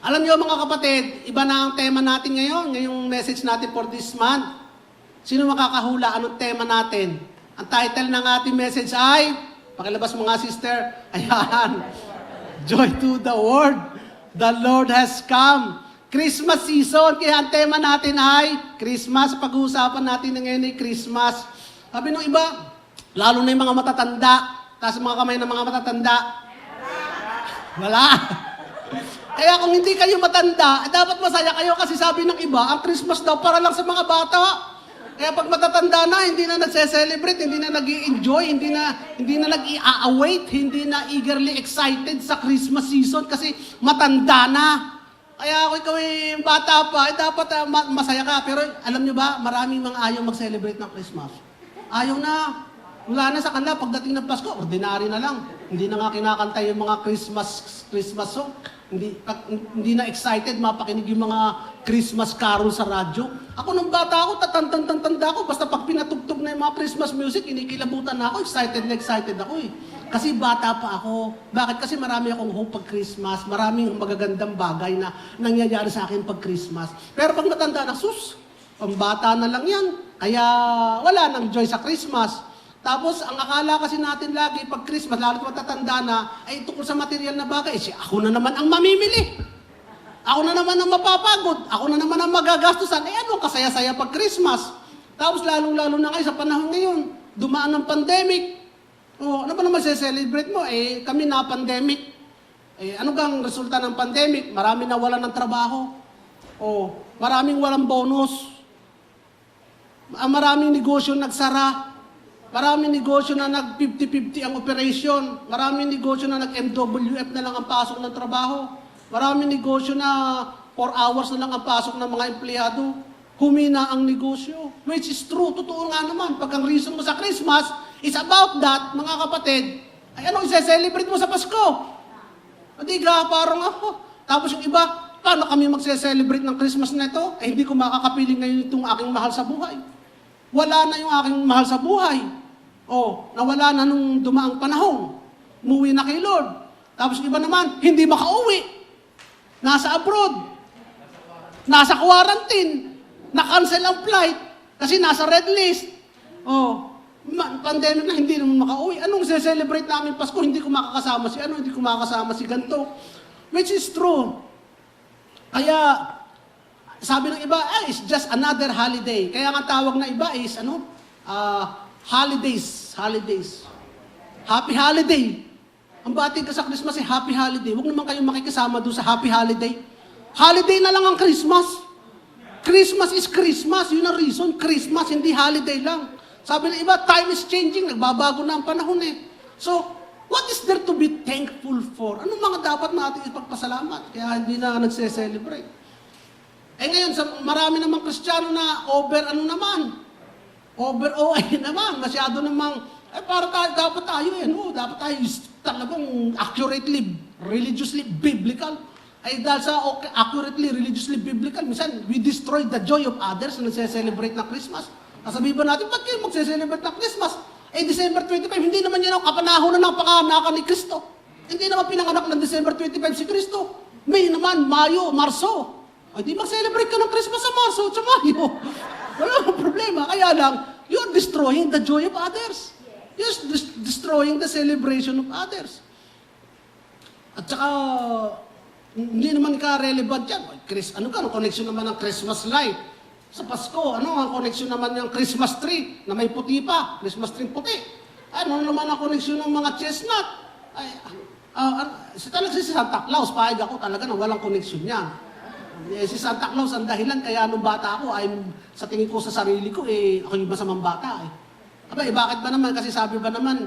Alam niyo mga kapatid, iba na ang tema natin ngayon, ngayong message natin for this month. Sino makakahula? Anong tema natin? Ang title ng ating message ay, pakilabas mga sister, ayan, Joy to the World, the Lord has come. Christmas season, kaya ang tema natin ay Christmas. Pag-uusapan natin na ngayon ay Christmas. Sabi nung iba, lalo na yung mga matatanda, taas mga kamay ng mga matatanda. Wala. Kaya kung hindi kayo matanda, dapat masaya kayo kasi sabi ng iba, ang Christmas daw para lang sa mga bata. Kaya pag matatanda na, hindi na nagse-celebrate, hindi na nag-i-enjoy, hindi na nag-i-await, hindi na eagerly excited sa Christmas season kasi matanda na. Kaya kung ikaw ay bata pa, dapat masaya ka. Pero alam nyo ba, maraming mga ayaw mag-celebrate ng Christmas. Ayaw na. Wala na sa kanila, pagdating ng Pasko, ordinary na lang. Hindi na nga kinakanta yung mga Christmas song. Hindi na excited mapakinig yung mga Christmas carol sa radyo. Ako nung bata ako, tatanda ako, basta pag pinatugtog na yung mga Christmas music, inikilabutan na ako, excited ako eh. Kasi bata pa ako. Bakit? Kasi marami akong hope pag Christmas, maraming magagandang bagay na nangyayari sa akin pag Christmas. Pero pag matanda na, sus, pang bata na lang yan. Kaya wala nang joy sa Christmas. Tapos, ang akala kasi natin lagi, pag Christmas, lalo't matatanda na, ay tungkol sa material na bagay, ako na naman ang mamimili. Ako na naman ang mapapagod. Ako na naman ang magagastusan. Ano kasaya-saya pag Christmas? Tapos, lalo-lalo na kayo sa panahon ngayon, dumaan ng pandemic. Ano ba naman celebrate mo? Kami na pandemic. Ano gang resulta ng pandemic? Marami na wala ng trabaho. Maraming walang bonus. Maraming negosyo nagsara. Maraming negosyo na nag-50-50 ang operation. Maraming negosyo na nag-MWF na lang ang pasok ng trabaho. Maraming negosyo na 4 hours na lang ang pasok ng mga empleyado. Humina ang negosyo. Which is true. Totoo nga naman. Pag ang reason mo sa Christmas is about that, mga kapatid, ay anong isa-celebrate mo sa Pasko? Hindi ka, parang ako. Tapos yung iba, paano kami magse-celebrate ng Christmas na ito? Hindi ko makakapiling ngayon itong aking mahal sa buhay. Wala na yung aking mahal sa buhay. Nawala na nung dumaang panahon. Umuwi na kay Lord. Tapos iba naman, hindi makauwi. Nasa abroad. Nasa quarantine. Na-cancel ang flight. Kasi nasa red list. Pandemic na, hindi naman makauwi. Anong celebrate namin Pasko? Hindi ko makakasama si hindi ko makakasama si ganito. Which is true. Kaya, sabi ng iba, it's just another holiday. Kaya nga tawag na iba is, holidays. Happy holiday. Ang bating ka sa Christmas ay happy holiday. Huwag naman kayong makikisama doon sa happy holiday. Holiday na lang ang Christmas. Christmas is Christmas. Yun ang reason. Christmas, hindi holiday lang. Sabi ng iba, time is changing. Nagbabago na ang panahon eh. So, what is there to be thankful for? Anong mga dapat natin ipagpasalamat? Kaya hindi na nagse-celebrate. Ngayon, marami namang Kristiyano na over OA naman, masyado namang, dapat tayo dapat tayo talagang accurately, religiously biblical. Dahil sa accurately, religiously biblical, minsan, we destroy the joy of others na nagse-celebrate ng Christmas. Sasabihin ba natin, ba't kayo magse-celebrate ng Christmas? December 25, hindi naman yan ang kapanahonan ng panganakan ni Kristo. Hindi naman pinanganak ng December 25 si Kristo. May naman, Mayo, Marso. Di mag-celebrate ka ng Christmas sa Marso at sa Mayo. Wala akong problema. Kaya lang, you're destroying the joy of others. You're destroying the celebration of others. At saka, hindi naman ka relevant yan. Anong connection naman ng Christmas light? Sa Pasko, ang connection naman ng Christmas tree na may puti pa? Christmas tree puti. Ano naman ang connection ng mga chestnut? Si Santa Claus, pahay ako talaga na walang connection yan. Si Santa Claus, ang dahilan, kaya nung bata ako, sa tingin ko sa sarili ko, ako yung masamang bata bakit ba naman? Kasi sabi ba naman,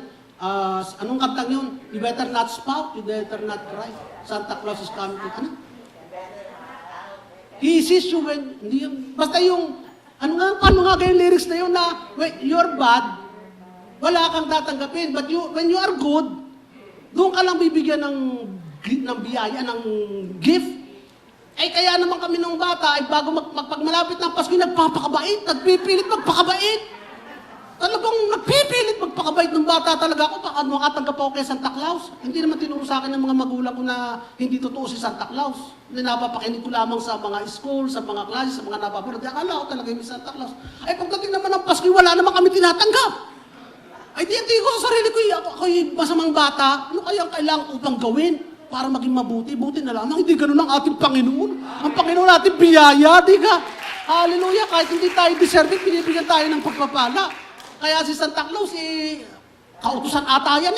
anong kantang yun? You better not spout, you better not cry. Santa Claus is coming. He sees you when, basta yung, ano nga yung lyrics na yun na, when you're bad, wala kang tatanggapin. But when you are good, doon ka lang bibigyan ng biyaya, ng gift. Kaya naman kami nung bata, bago magpagmalapit ng Pasko, nagpapakabait, nagpipilit magpakabait. Talagang nagpipilit magpakabait ng bata talaga ako. Baka makatanggap ako kay Santa Claus. Hindi naman tinuro sa akin ng mga magulang ko na hindi totoo si Santa Claus. Na napapakinig ko lamang sa mga school, sa mga klase, sa mga napapanood. Akala ko talaga yung Santa Claus. Ay pagdating naman ng Pasko, wala naman kami tinatanggap. Ay di ko sa sarili ko, ako'y masamang bata. Ano kaya ang kailangan ko pang gawin para maging mabuti? Buti na lamang, hindi ganun ang ating Panginoon. Ang Panginoon natin biyaya, di ka? Hallelujah, kahit hindi tayo deserving, binibigyan tayo ng pagpapala. Kaya si Santa Claus, kautusan ata yan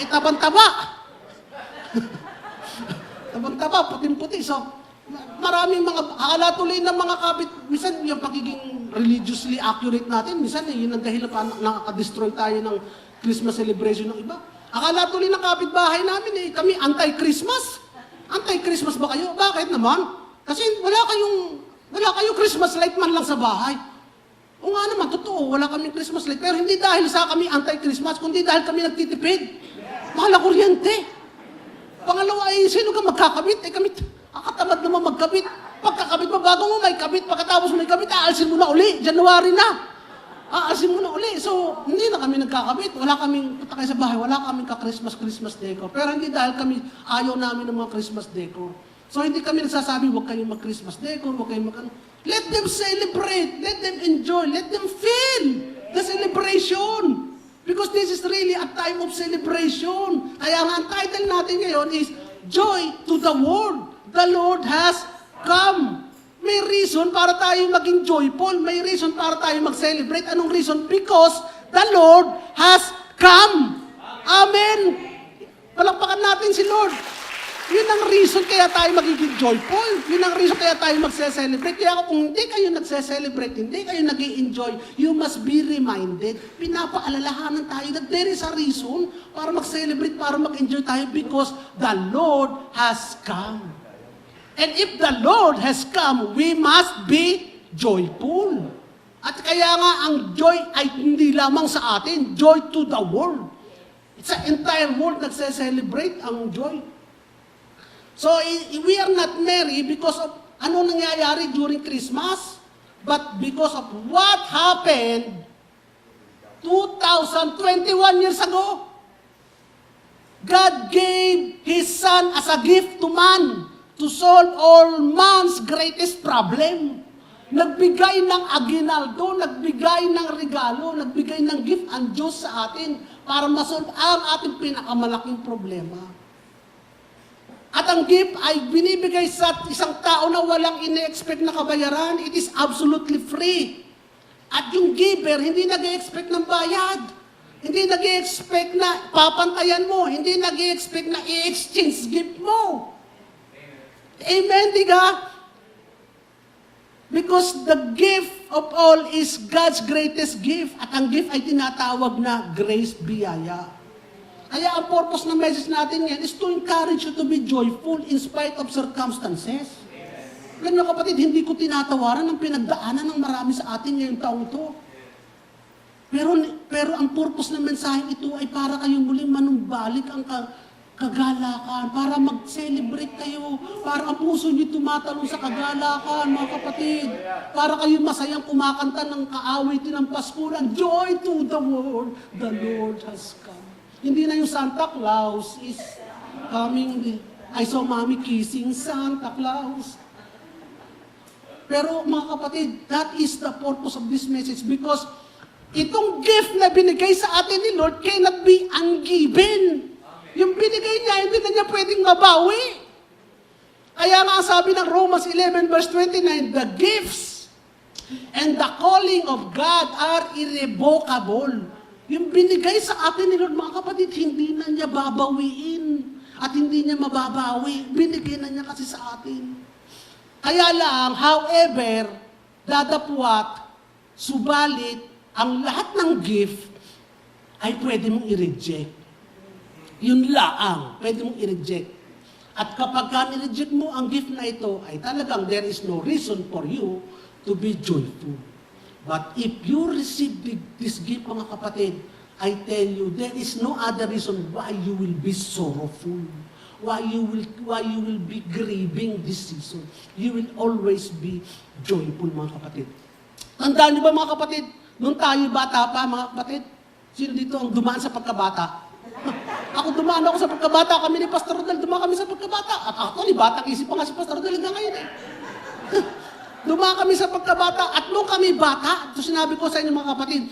tabang-taba. Tabang-taba, puting-puti. So, maraming mga, akala tuloy ng mga kapit, minsan yung pagiging religiously accurate natin, minsan yun ang dahilan pa nakaka-destroy tayo ng Christmas celebration ng iba. Akala tuloy ng kapitbahay namin, kami anti-Christmas. Anti-Christmas ba kayo? Bakit naman? Kasi wala kayong Christmas light man lang sa bahay. O nga naman, totoo, wala kaming Christmas light. Pero hindi dahil sa kami anti-Christmas, kundi dahil kami nagtitipid. Mahal na kuryente. Pangalawa sino ka magkakabit? Kami, akatamad naman magkabit. Pagkakabit mo, bago mo may kabit, pagkatapos mo may kabit, aalsin mo na uli. January na. Aalsin mo na uli. So, hindi na kami nagkakabit. Wala kaming, punta kayo sa bahay, wala kaming ka-Christmas decor. Pero hindi dahil kami, ayaw namin ng mga Christmas decor. So, hindi kami nagsasabi, huwag kayong mag-Christmas decor, huwag kayong Let them celebrate. Let them enjoy. Let them feel the celebration. Because this is really a time of celebration. Kaya nga ang title natin ngayon is Joy to the World. The Lord has come. May reason para tayo maging joyful. May reason para tayo mag-celebrate. Anong reason? Because the Lord has come. Amen. Palakpakan natin si Lord. Yun ang reason kaya tayo magiging joyful. Yun ang reason kaya tayo magse-celebrate. Kaya kung hindi kayo nagse-celebrate, hindi kayo nag-i-enjoy, you must be reminded, pinapaalalahanan tayo that there is a reason para mag-celebrate, para mag-enjoy tayo because the Lord has come. And if the Lord has come, we must be joyful. At kaya nga ang joy ay hindi lamang sa atin, joy to the world. It's an entire world nagse-celebrate ang joy. So, we are not merry because of ano nangyayari during Christmas, but because of what happened 2021 years ago. God gave His Son as a gift to man to solve all man's greatest problem. Nagbigay ng aginaldo, nagbigay ng regalo, nagbigay ng gift ang Diyos sa atin para masolve ang ating pinakamalaking problema. At ang gift ay binibigay sa isang tao na walang ine-expect na kabayaran. It is absolutely free. At yung giver, hindi nag-expect ng bayad. Hindi nag-expect na papantayan mo. Hindi nag-expect na i-exchange gift mo. Amen, diga? Because the gift of all is God's greatest gift. At ang gift ay tinatawag na grace, biyaya. Kaya ang purpose ng message natin ngayon is to encourage you to be joyful in spite of circumstances. Ganun kapatid, hindi ko tinatawaran ang pinagdaanan ng marami sa atin ngayong taong ito. Pero ang purpose ng mensaheng ito ay para kayong muling manumbalik ang kagalakan, para mag-celebrate kayo, para ang puso niyo tumatalon sa kagalakan, mga kapatid. Para kayo masayang kumakanta ng kaawitin ng Pasko, joy to the world, the Lord has come. Hindi na yung Santa Claus is coming. I saw mommy kissing Santa Claus. Pero mga kapatid, that is the purpose of this message because itong gift na binigay sa atin ni Lord cannot be ungiven. Yung binigay niya, hindi na niya pwedeng mabawi. Kaya nga sabi ng Romans 11 verse 29, the gifts and the calling of God are irrevocable. Yung binigay sa atin ni Lord, mga kapatid, hindi na niya babawiin at hindi niya mababawi. Binigay na niya kasi sa atin. Kaya lang, however, dadapwat, subalit, ang lahat ng gift ay pwede mong i-reject. Yun lang, pwede mong i-reject. At kapag ka-reject mo ang gift na ito, ay talagang there is no reason for you to be joyful. But if you receive this gift, mga kapatid, I tell you, there is no other reason why you will be sorrowful, why you will be grieving this season. You will always be joyful, mga kapatid. Tandaan niyo ba, mga kapatid, Nung tayo bata pa, mga kapatid, sino dito ang dumaan sa pagkabata? Ako dumaan ako sa pagkabata, kami ni Pastor Rodel, dumaan kami sa pagkabata. At actually, batang isip pa nga si Pastor Rodel hanggang ngayon eh. Dumaan kami sa pagkabata, at nung kami bata, ito sinabi ko sa inyo mga kapatid,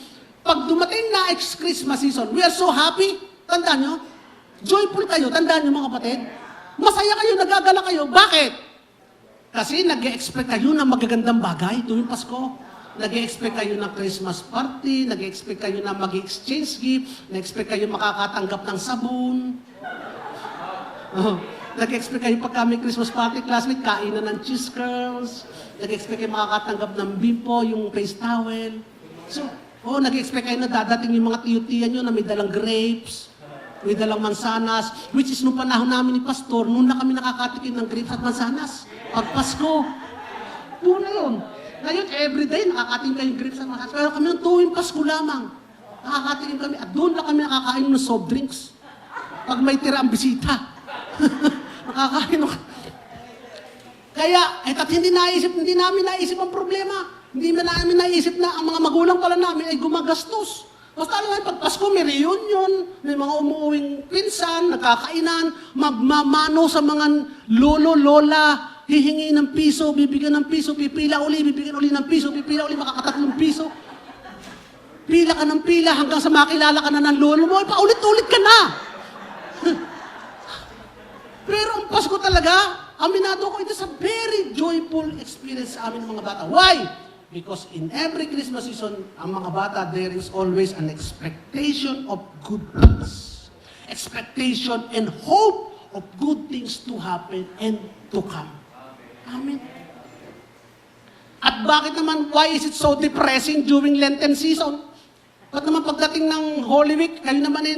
pag dumating na Christmas season, we are so happy. Tandaan nyo? Joyful kayo, tandaan nyo mga kapatid. Masaya kayo, nagagala kayo. Bakit? Kasi nag-expect kayo ng magagandang bagay tuwing Pasko. Nag-expect kayo ng Christmas party, nag-expect kayo na mag-exchange gift, nag-expect kayo makakatanggap ng sabon. Nag-expect kayo pag kami Christmas party classmate, kainan ng cheese curls. Nag-expect kayo makakatanggap ng bimpo, yung face towel. So, nag-expect kayo na dadating yung mga tiyo-tiyan nyo na may dalang grapes, may dalang mansanas, which is nung panahon namin ni Pastor, noon na kami nakakatikim ng grapes at mansanas. Pag Pasko. Doon na yun. Ngayon, everyday, nakakatikim kayo ng grapes at mansanas. Pero kami nung tuwing Pasko lamang, nakakatikim kami, at doon lang kami nakakain ng soft drinks. Pag may tira ang bisita. Nakakain ng... Kaya, at hindi namin naisip ang problema. Hindi namin naisip na ang mga magulang pala namin ay gumagastos. Basta alam nga, pag Pasko may reunion, may mga umuuwing pinsan, nakakainan, magmamano sa mga lolo, lola, hihingi ng piso, bibigyan ng piso, pipila uli, bibigyan uli ng piso, pipila uli, makakatatlong piso. Pila ka ng pila hanggang sa makilala ka na ng lolo mo, paulit-ulit ka na. Pero ang Pasko talaga, aminado ko, it is a very joyful experience sa amin ng mga bata. Why? Because in every Christmas season, ang mga bata, there is always an expectation of good things. Expectation and hope of good things to happen and to come. Amen. At bakit naman, why is it so depressing during Lenten season? Ba't naman pagdating ng Holy Week, kayo naman ay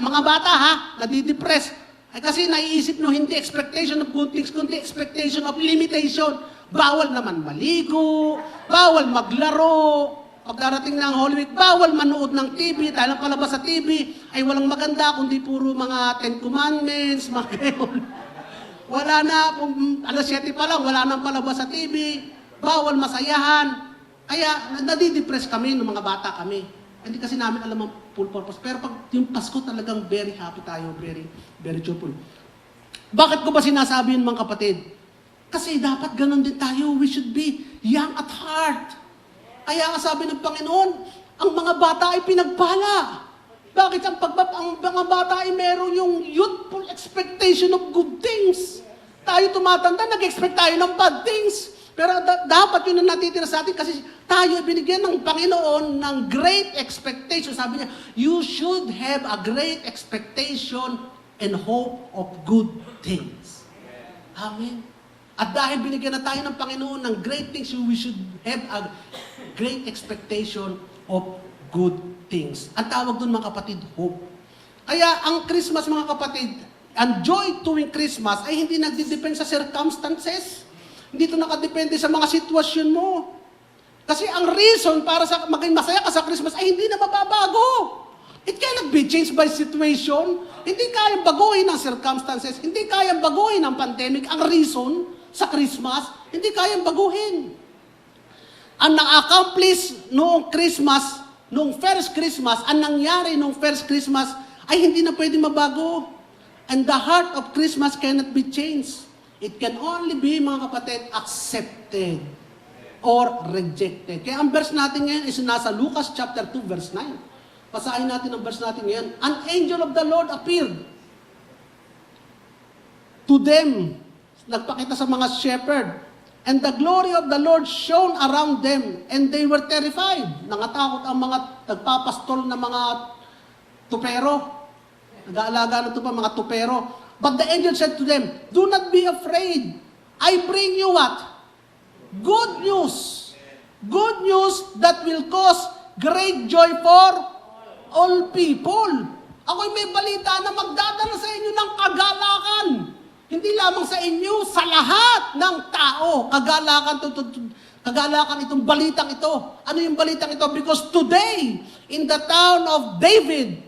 mga bata nadidepress. Ay kasi naiisip nyo, hindi expectation of good things, kundi expectation of limitation. Bawal naman maligo, bawal maglaro. Pag darating na ang Holy Week, bawal manood ng TV. Dahil ang palabas sa TV ay walang maganda, kundi puro mga Ten Commandments, mga gayon. Wala na, alas 7 pa lang, wala nang palabas sa TV. Bawal masayahan. Kaya nadidepress kami ng mga bata kami. Hindi kasi namin alam ang full purpose. Pero pag yung Pasko talagang very happy tayo, very, very joyful. Bakit ko ba sinasabi yun mga kapatid? Kasi dapat ganun din tayo. We should be young at heart. Kaya sabi ng Panginoon, ang mga bata ay pinagpala. Bakit ang mga bata ay meron yung youthful expectation of good things? Tayo tumatanda, nag-expect tayo ng bad things. Pero dapat yun ang natitira sa atin kasi tayo binigyan ng Panginoon ng great expectation. Sabi niya, you should have a great expectation and hope of good things. Amen. At dahil binigyan na tayo ng Panginoon ng great things, we should have a great expectation of good things. Ang tawag doon mga kapatid, hope. Kaya ang Christmas mga kapatid, ang joy tuwing Christmas ay hindi nagdidepend sa circumstances. Hindi ito nakadepende sa mga sitwasyon mo. Kasi ang reason para sa maging masaya ka sa Christmas ay hindi na mababago. It cannot be changed by situation. Hindi kayang baguhin ang circumstances. Hindi kayang baguhin ang pandemic. Ang reason sa Christmas, hindi kayang baguhin. Ang na-accomplish noong Christmas, noong first Christmas, ang nangyari noong first Christmas, ay hindi na pwede mabago. And the heart of Christmas cannot be changed. It can only be, mga kapatid, accepted or rejected. Kaya ang verse natin ngayon is nasa Lucas chapter 2, verse 9. Basahin natin ang verse natin ngayon. An angel of the Lord appeared to them. Nagpakita sa mga shepherd. And the glory of the Lord shone around them. And they were terrified. Nangatakot ang mga nagpapastol na mga tupero. Nag-aalaga na ito pa, mga tupero. But the angel said to them, do not be afraid. I bring you what? Good news. Good news that will cause great joy for all people. Ako'y may balita na magdadala sa inyo ng kagalakan. Hindi lamang sa inyo, sa lahat ng tao. Kagalakan itong balitang ito. Ano yung balitang ito? Because today, in the town of David,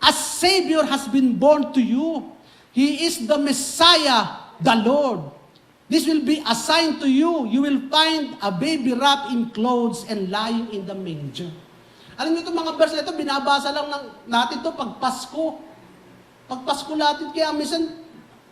a Savior has been born to you. He is the Messiah, the Lord. This will be a sign to you. You will find a baby wrapped in clothes and lying in the manger. Alam niyo itong mga verse na ito, binabasa lang natin ito pag Pasko. Pag Pasko natin, kaya minsan,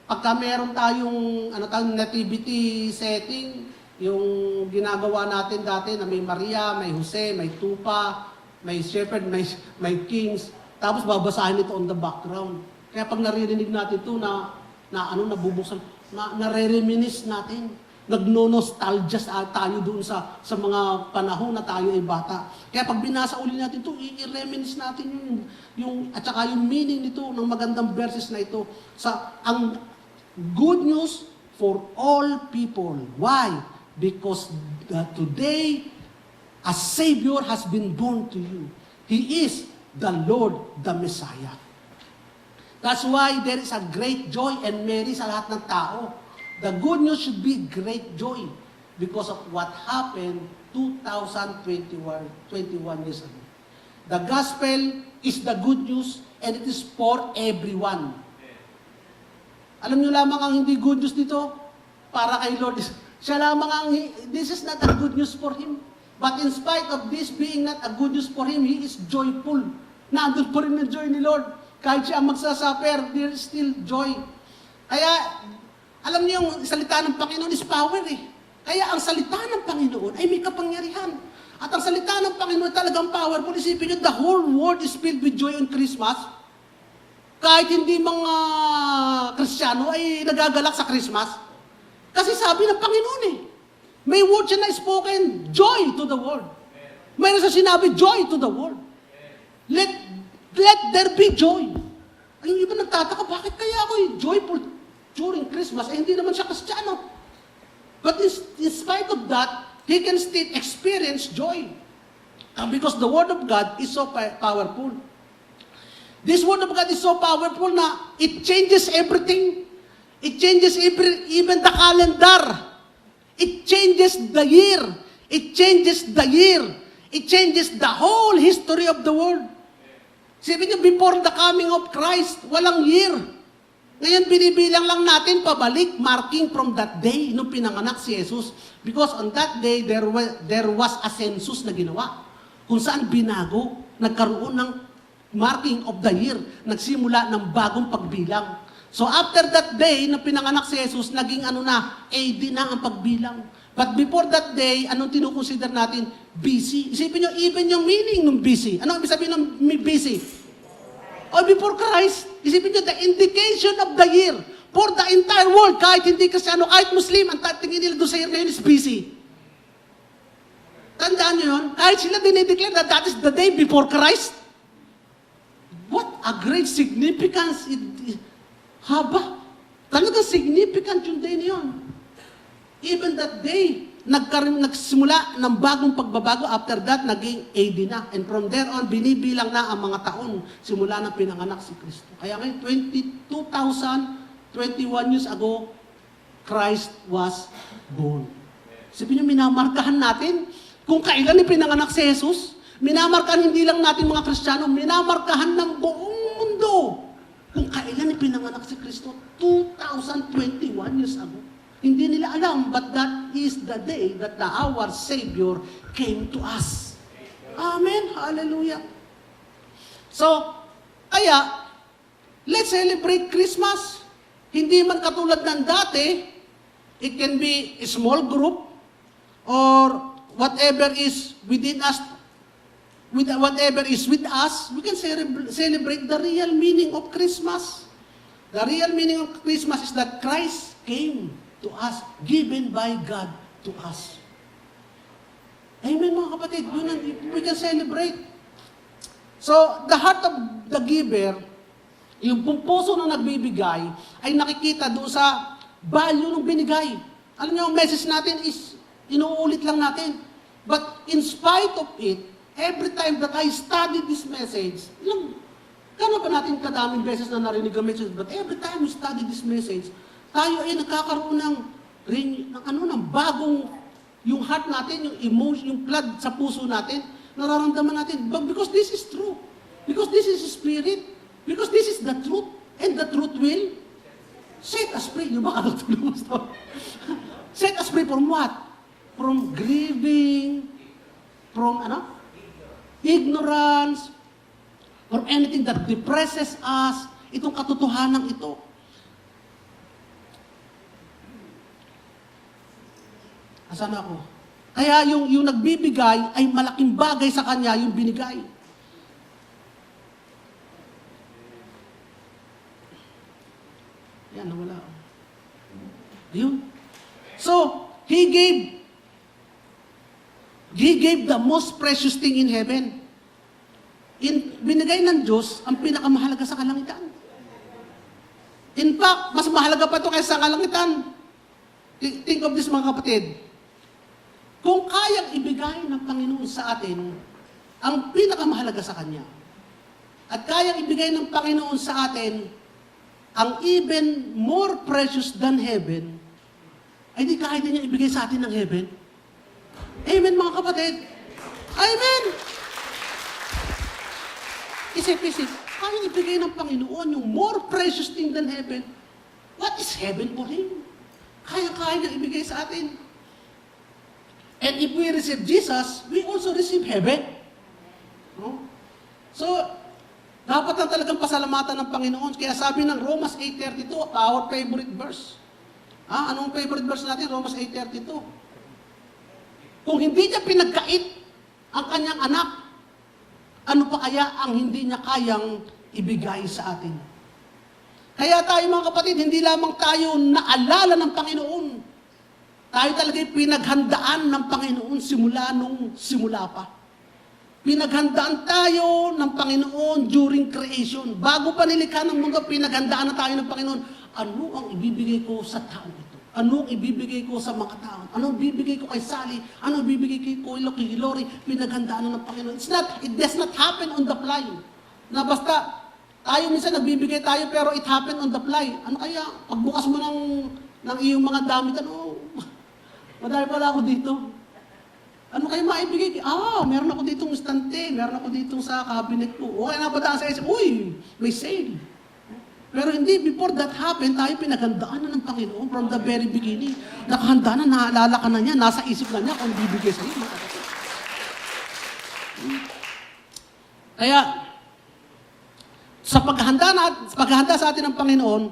pagka meron tayong nativity setting, yung ginagawa natin dati na may Maria, may Jose, may Tupa, may Shepherd, may Kings, tapos babasahin ito on the background. Kaya pag naririnig natin ito nabubuksan, nare-reminisce natin. Nagno-nostalgia tayo doon sa mga panahon na tayo ay bata. Kaya pag binasa uli natin ito, i-reminisce natin at saka yung meaning nito, ng magandang verses na ito. Ang good news for all people. Why? Because today, a Savior has been born to you. He is the Lord, the Messiah. That's why there is a great joy and merry sa lahat ng tao. The good news should be great joy because of what happened 2021 years ago. The gospel is the good news and it is for everyone. Alam niyo lamang ang hindi good news dito? Para kay Lord. Siya lamang this is not a good news for Him. But in spite of this being not a good news for Him, He is joyful. Nandun pa rin ang joy ni Lord. Kahit siya ang magsasuffer, there is still joy. Kaya, alam niyo yung salita ng Panginoon is power eh. Kaya ang salita ng Panginoon ay may kapangyarihan. At ang salita ng Panginoon talagang powerful. Isipin niyo, the whole world is filled with joy on Christmas. Kahit hindi mga Kristiyano ay nagagalak sa Christmas. Kasi sabi ng Panginoon eh, may word siya na spoken, joy to the world. Mayroon sa sinabi, joy to the world. Let there be joy. Ay, yung iba nagtataka, bakit kaya ako joyful during Christmas? Eh, hindi naman siya Kristiyano. But in spite of that, he can still experience joy. Because the Word of God is so powerful. This Word of God is so powerful na it changes everything. It changes even the calendar. It changes the year. It changes the year. It changes the whole history of the world. Sabi niyo, before the coming of Christ, walang year. Ngayon, binibilang lang natin pabalik, marking from that day nung pinanganak si Jesus. Because on that day, there was a census na ginawa. Kung saan binago, nagkaroon ng marking of the year. Nagsimula ng bagong pagbilang. So after that day, nung pinanganak si Jesus, naging AD na ang pagbilang. But before that day, anong tinukonsider natin? BC. Isipin nyo, even yung meaning ng BC. Ano ibig sabihin ng BC? Or before Christ, isipin nyo, the indication of the year for the entire world, kahit hindi Kristiyano, kahit Muslim, ang tingin nila doon sa year ngayon is BC. Tandaan nyo yun? Kahit sila dinideclare that that is the day before Christ. What a great significance haba. Talagang significant yung day na yun. Even that day, nagsimula ng bagong pagbabago. After that, naging AD na. And from there on, binibilang na ang mga taon simula na pinanganak si Kristo. Kaya ngayon, 2021 years ago, Christ was born. Sabi niyo, minamarkahan natin kung kailan pinanganak si Jesus. Minamarkahan hindi lang natin mga Kristiyano, minamarkahan ng buong mundo kung kailan pinanganak si Kristo. 2021 years ago. Hindi nila alam, but that is the day that our Savior came to us. Amen. Hallelujah. So, kaya, let's celebrate Christmas. Hindi man katulad ng dati, it can be a small group or whatever is within us, whatever is with us, we can celebrate the real meaning of Christmas. The real meaning of Christmas is that Christ came to us, given by God to us. Amen, mga kapatid. We can celebrate. So, the heart of the giver, yung puso na nagbibigay, ay nakikita doon sa value ng binigay. Alam niyo, ang message natin is, inuulit lang natin. But in spite of it, every time that I study this message, gano'n ba natin kadaming beses na narinig ang message? But every time we study this message, tayo ay nagkakaroon ng bagong, yung heart natin, yung emotion, yung blood sa puso natin, nararamdaman natin. But because this is true. Because this is spirit. Because this is the truth. And the truth will set us free. Yung ba katulog mo? Set us free from what? From grieving. From ignorance, or anything that depresses us, itong katotohanan ito. Asan ako? Kaya yung nagbibigay ay malaking bagay sa kanya yung binigay. Yan, nawala. Ayun. So, He gave the most precious thing in heaven. Binigay ng Diyos ang pinakamahalaga sa kalangitan. In fact, mas mahalaga pa ito kaysa sa kalangitan. Think of this, mga kapatid. Kung kayang ibigay ng Panginoon sa atin ang pinakamahalaga sa Kanya, at kayang ibigay ng Panginoon sa atin ang even more precious than heaven, ay di kaya niya ibigay sa atin ng heaven? Amen, mga kapatid? Amen! Isip-isip, kayang ibigay ng Panginoon yung more precious thing than heaven. What is heaven for Him? Kaya niya ibigay sa atin. And if we receive Jesus, we also receive heaven. No? So, dapat lang talagang pasalamatan ng Panginoon. Kaya sabi ng Romans 8:32, our favorite verse. Anong favorite verse natin? Romans 8:32. Kung hindi niya pinagkait ang kanyang anak, ano pa kaya ang hindi niya kayang ibigay sa atin? Kaya tayo, mga kapatid, hindi lamang tayo naalala ng Panginoon. Tayo talaga pinaghandaan ng Panginoon simula pa. Pinaghandaan tayo ng Panginoon during creation. Bago pa nilikha ng mundo, pinaghandaan na tayo ng Panginoon. Ano ang ibibigay ko sa tao ito? Ano ang ibibigay ko sa mga tao? Ano ang ibibigay ko kay Sally? Ano ang ibibigay ko kay Hilary? Pinaghandaan na ng Panginoon. It does not happen on the fly. Na basta, tayo minsan nagbibigay tayo pero it happened on the fly. Ano kaya? Pagbukas mo ng iyong mga damit, madami pala ako dito. Ano kayo maibigay? Meron ako ditong istante, meron ako ditong sa cabinet ko. Okay na ba sa isip? Uy, may sale. Pero hindi, before that happened, tayo pinaghandaan na ng Panginoon from the very beginning. Nakahanda na, naalala ka na niya, nasa isip na niya kung bibigay sa iyo. Kaya, sa paghahanda sa atin ng Panginoon,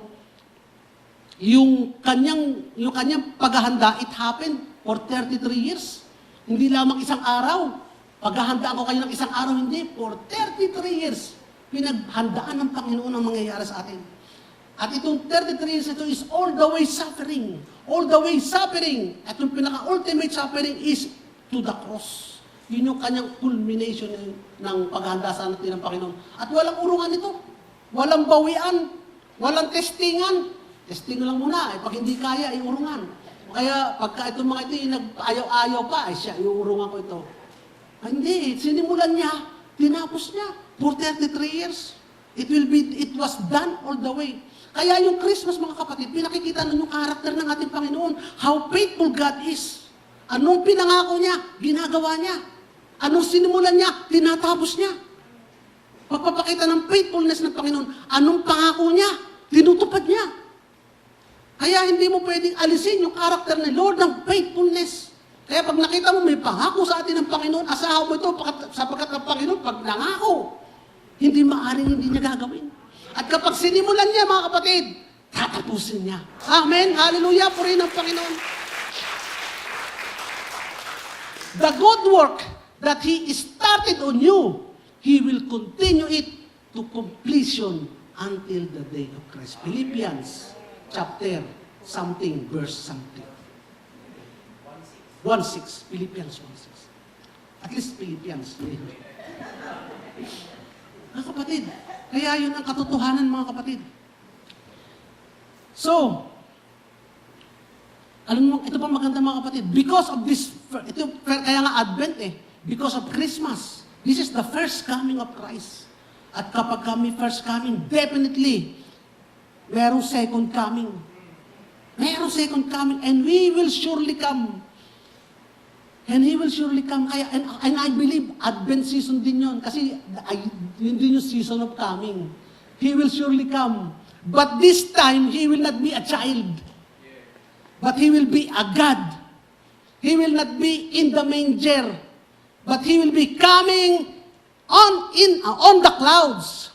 yung kanyang paghahanda, it happened for 33 years. Hindi lamang isang araw. Paghahandaan ko kayo ng isang araw, hindi. For 33 years, pinaghandaan ng Panginoon ang mangyayari sa atin. At itong 33 years ito is all the way suffering. All the way suffering. At yung pinaka-ultimate suffering is to the cross. Yun yung kanyang culmination ng paghahanda sa atin ng Panginoon. At walang urungan ito. Walang bawian. Walang testingan. Testing lang muna. Pag hindi kaya, ay urungan. Kaya pagka itong mga ito, nag-ayaw-ayaw pa, ay siya, iurungan ko ito. Hindi. Sinimulan niya. Tinapos niya. For 33 years. It was done all the way. Kaya yung Christmas, mga kapatid, pinakikita nun yung karakter ng ating Panginoon. How faithful God is. Anong pinangako niya, ginagawa niya. Anong sinimulan niya, tinatapos niya. Pagpapakita ng faithfulness ng Panginoon, anong pangako niya, tinutupad niya. Kaya hindi mo pwedeng alisin yung karakter ni Lord ng faithfulness. Kaya pag nakita mo may pangako sa atin ng Panginoon, asahan mo ito sapagkat ng Panginoon, pag nangako, hindi maaaring hindi niya gagawin. At kapag sinimulan niya, mga kapatid, tatapusin niya. Amen. Hallelujah. Purihin ang Panginoon. The good work that He started on you, He will continue it to completion until the day of Christ. Philippians chapter something, verse something. 1:6. Philippians 1:6. At least Philippians. Mga kapatid, kaya yun ang katotohanan, mga kapatid. So, alam mo, ito pa maganda, mga kapatid. Because of this, kaya nga Advent because of Christmas. This is the first coming of Christ. At kapag kami first coming, definitely, merong second coming. Merong second coming, and we will surely come. And He will surely come. Kaya, and I believe, Advent season din yun. Kasi, yun din yung season of coming. He will surely come. But this time, He will not be a child. But He will be a God. He will not be in the manger. But He will be coming on the clouds.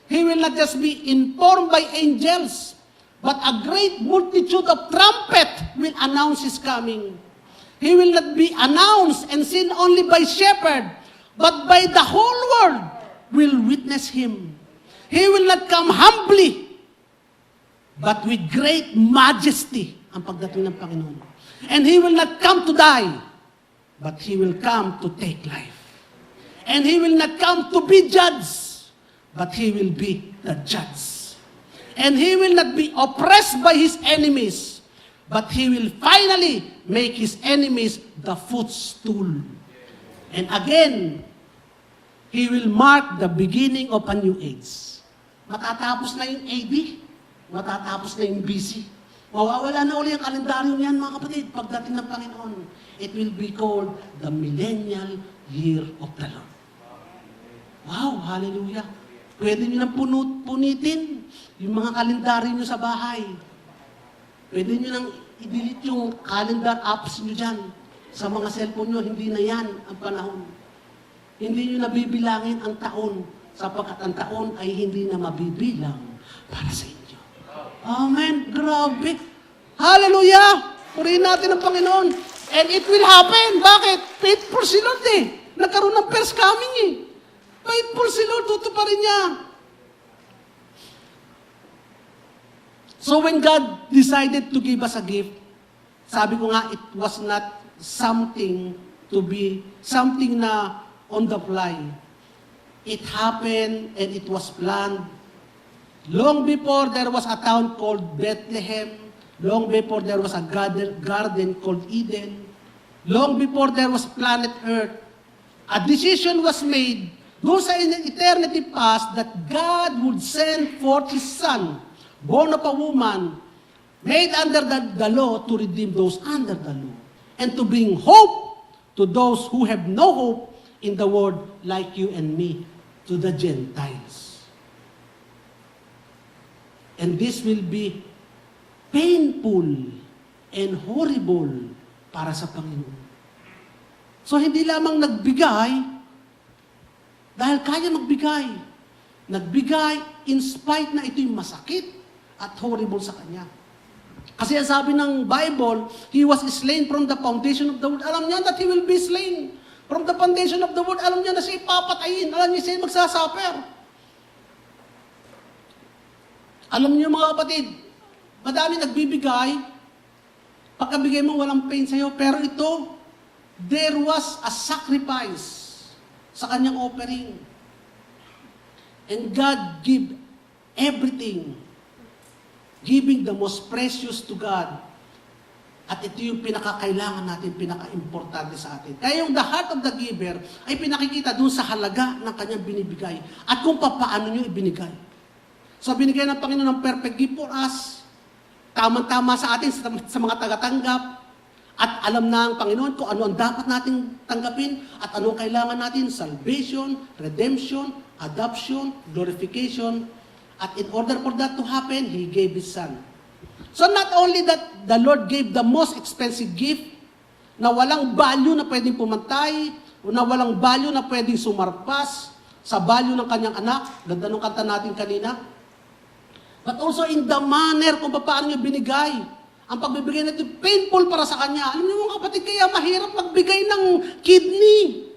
He will not just be informed by angels, but a great multitude of trumpet will announce His coming. He will not be announced and seen only by shepherd, but by the whole world will witness Him. He will not come humbly, but with great majesty ang pagdating ng Panginoon. And He will not come to die, but He will come to take life. And He will not come to be judged, but He will be the judge. And He will not be oppressed by His enemies, but He will finally make His enemies the footstool. And again, He will mark the beginning of a new age. Matatapos na yung AD, matatapos na yung BC. Mawawala na ulit ang kalendaryo niyan, mga kapatid, pagdating ng Panginoon. It will be called the millennial year of the Lord. Wow, hallelujah. Pwede nyo nang punitin yung mga kalendaryo nyo sa bahay. Pwede nyo nang i-delete yung calendar apps nyo dyan. Sa mga cellphone nyo, hindi na yan ang panahon. Hindi nyo nabibilangin ang taon, sapagkat ang taon ay hindi na mabibilang para sa inyo. Amen. Grabe. Hallelujah. Purihin natin ang Panginoon. And it will happen. Bakit? Faithful si Lord eh. Nagkaroon ng first coming eh. Faithful si Lord, tutuparin niya. So when God decided to give us a gift, sabi ko nga, it was not something na on the fly. It happened and it was planned. Long before there was a town called Bethlehem, long before there was a garden called Eden, long before there was planet Earth, a decision was made doon sa eternity past that God would send forth His Son, born of a woman, made under the law to redeem those under the law, and to bring hope to those who have no hope in the world like you and me, to the Gentiles. And this will be painful and horrible para sa Panginoon. So hindi lamang nagbigay, dahil kaya magbigay. Nagbigay in spite na ito'y masakit at horrible sa Kanya. Kasi ang sabi ng Bible, He was slain from the foundation of the world. Alam niya that He will be slain. From the foundation of the world, alam niya na siya ipapatayin. Alam niya siya magsasuffer. Alam niyo mga kapatid, madami nagbibigay, pagkabigay mo walang pain sa'yo, pero ito, there was a sacrifice sa kanyang offering. And God give everything, giving the most precious to God. At ito yung pinakakailangan natin, pinaka-importante sa atin. Kaya yung the heart of the giver ay pinakikita dun sa halaga ng kanyang binibigay at kung paano nyo ibinigay. So binigay ng Panginoon ng perfect gift for us, tamang-tama sa atin, sa mga tagatanggap. At alam na ang Panginoon kung ano ang dapat nating tanggapin at ano kailangan natin, salvation, redemption, adoption, glorification. At in order for that to happen, He gave His Son. So not only that the Lord gave the most expensive gift na walang value na pwedeng pumantay, o na walang value na pwedeng sumarpas sa value ng kanyang anak, ganda nung kanta natin kanina, but also in the manner kung paano niya binigay. Ang pagbibigay natin, painful para sa kanya. Alam niyo mga kapatid, kaya mahirap magbigay ng kidney.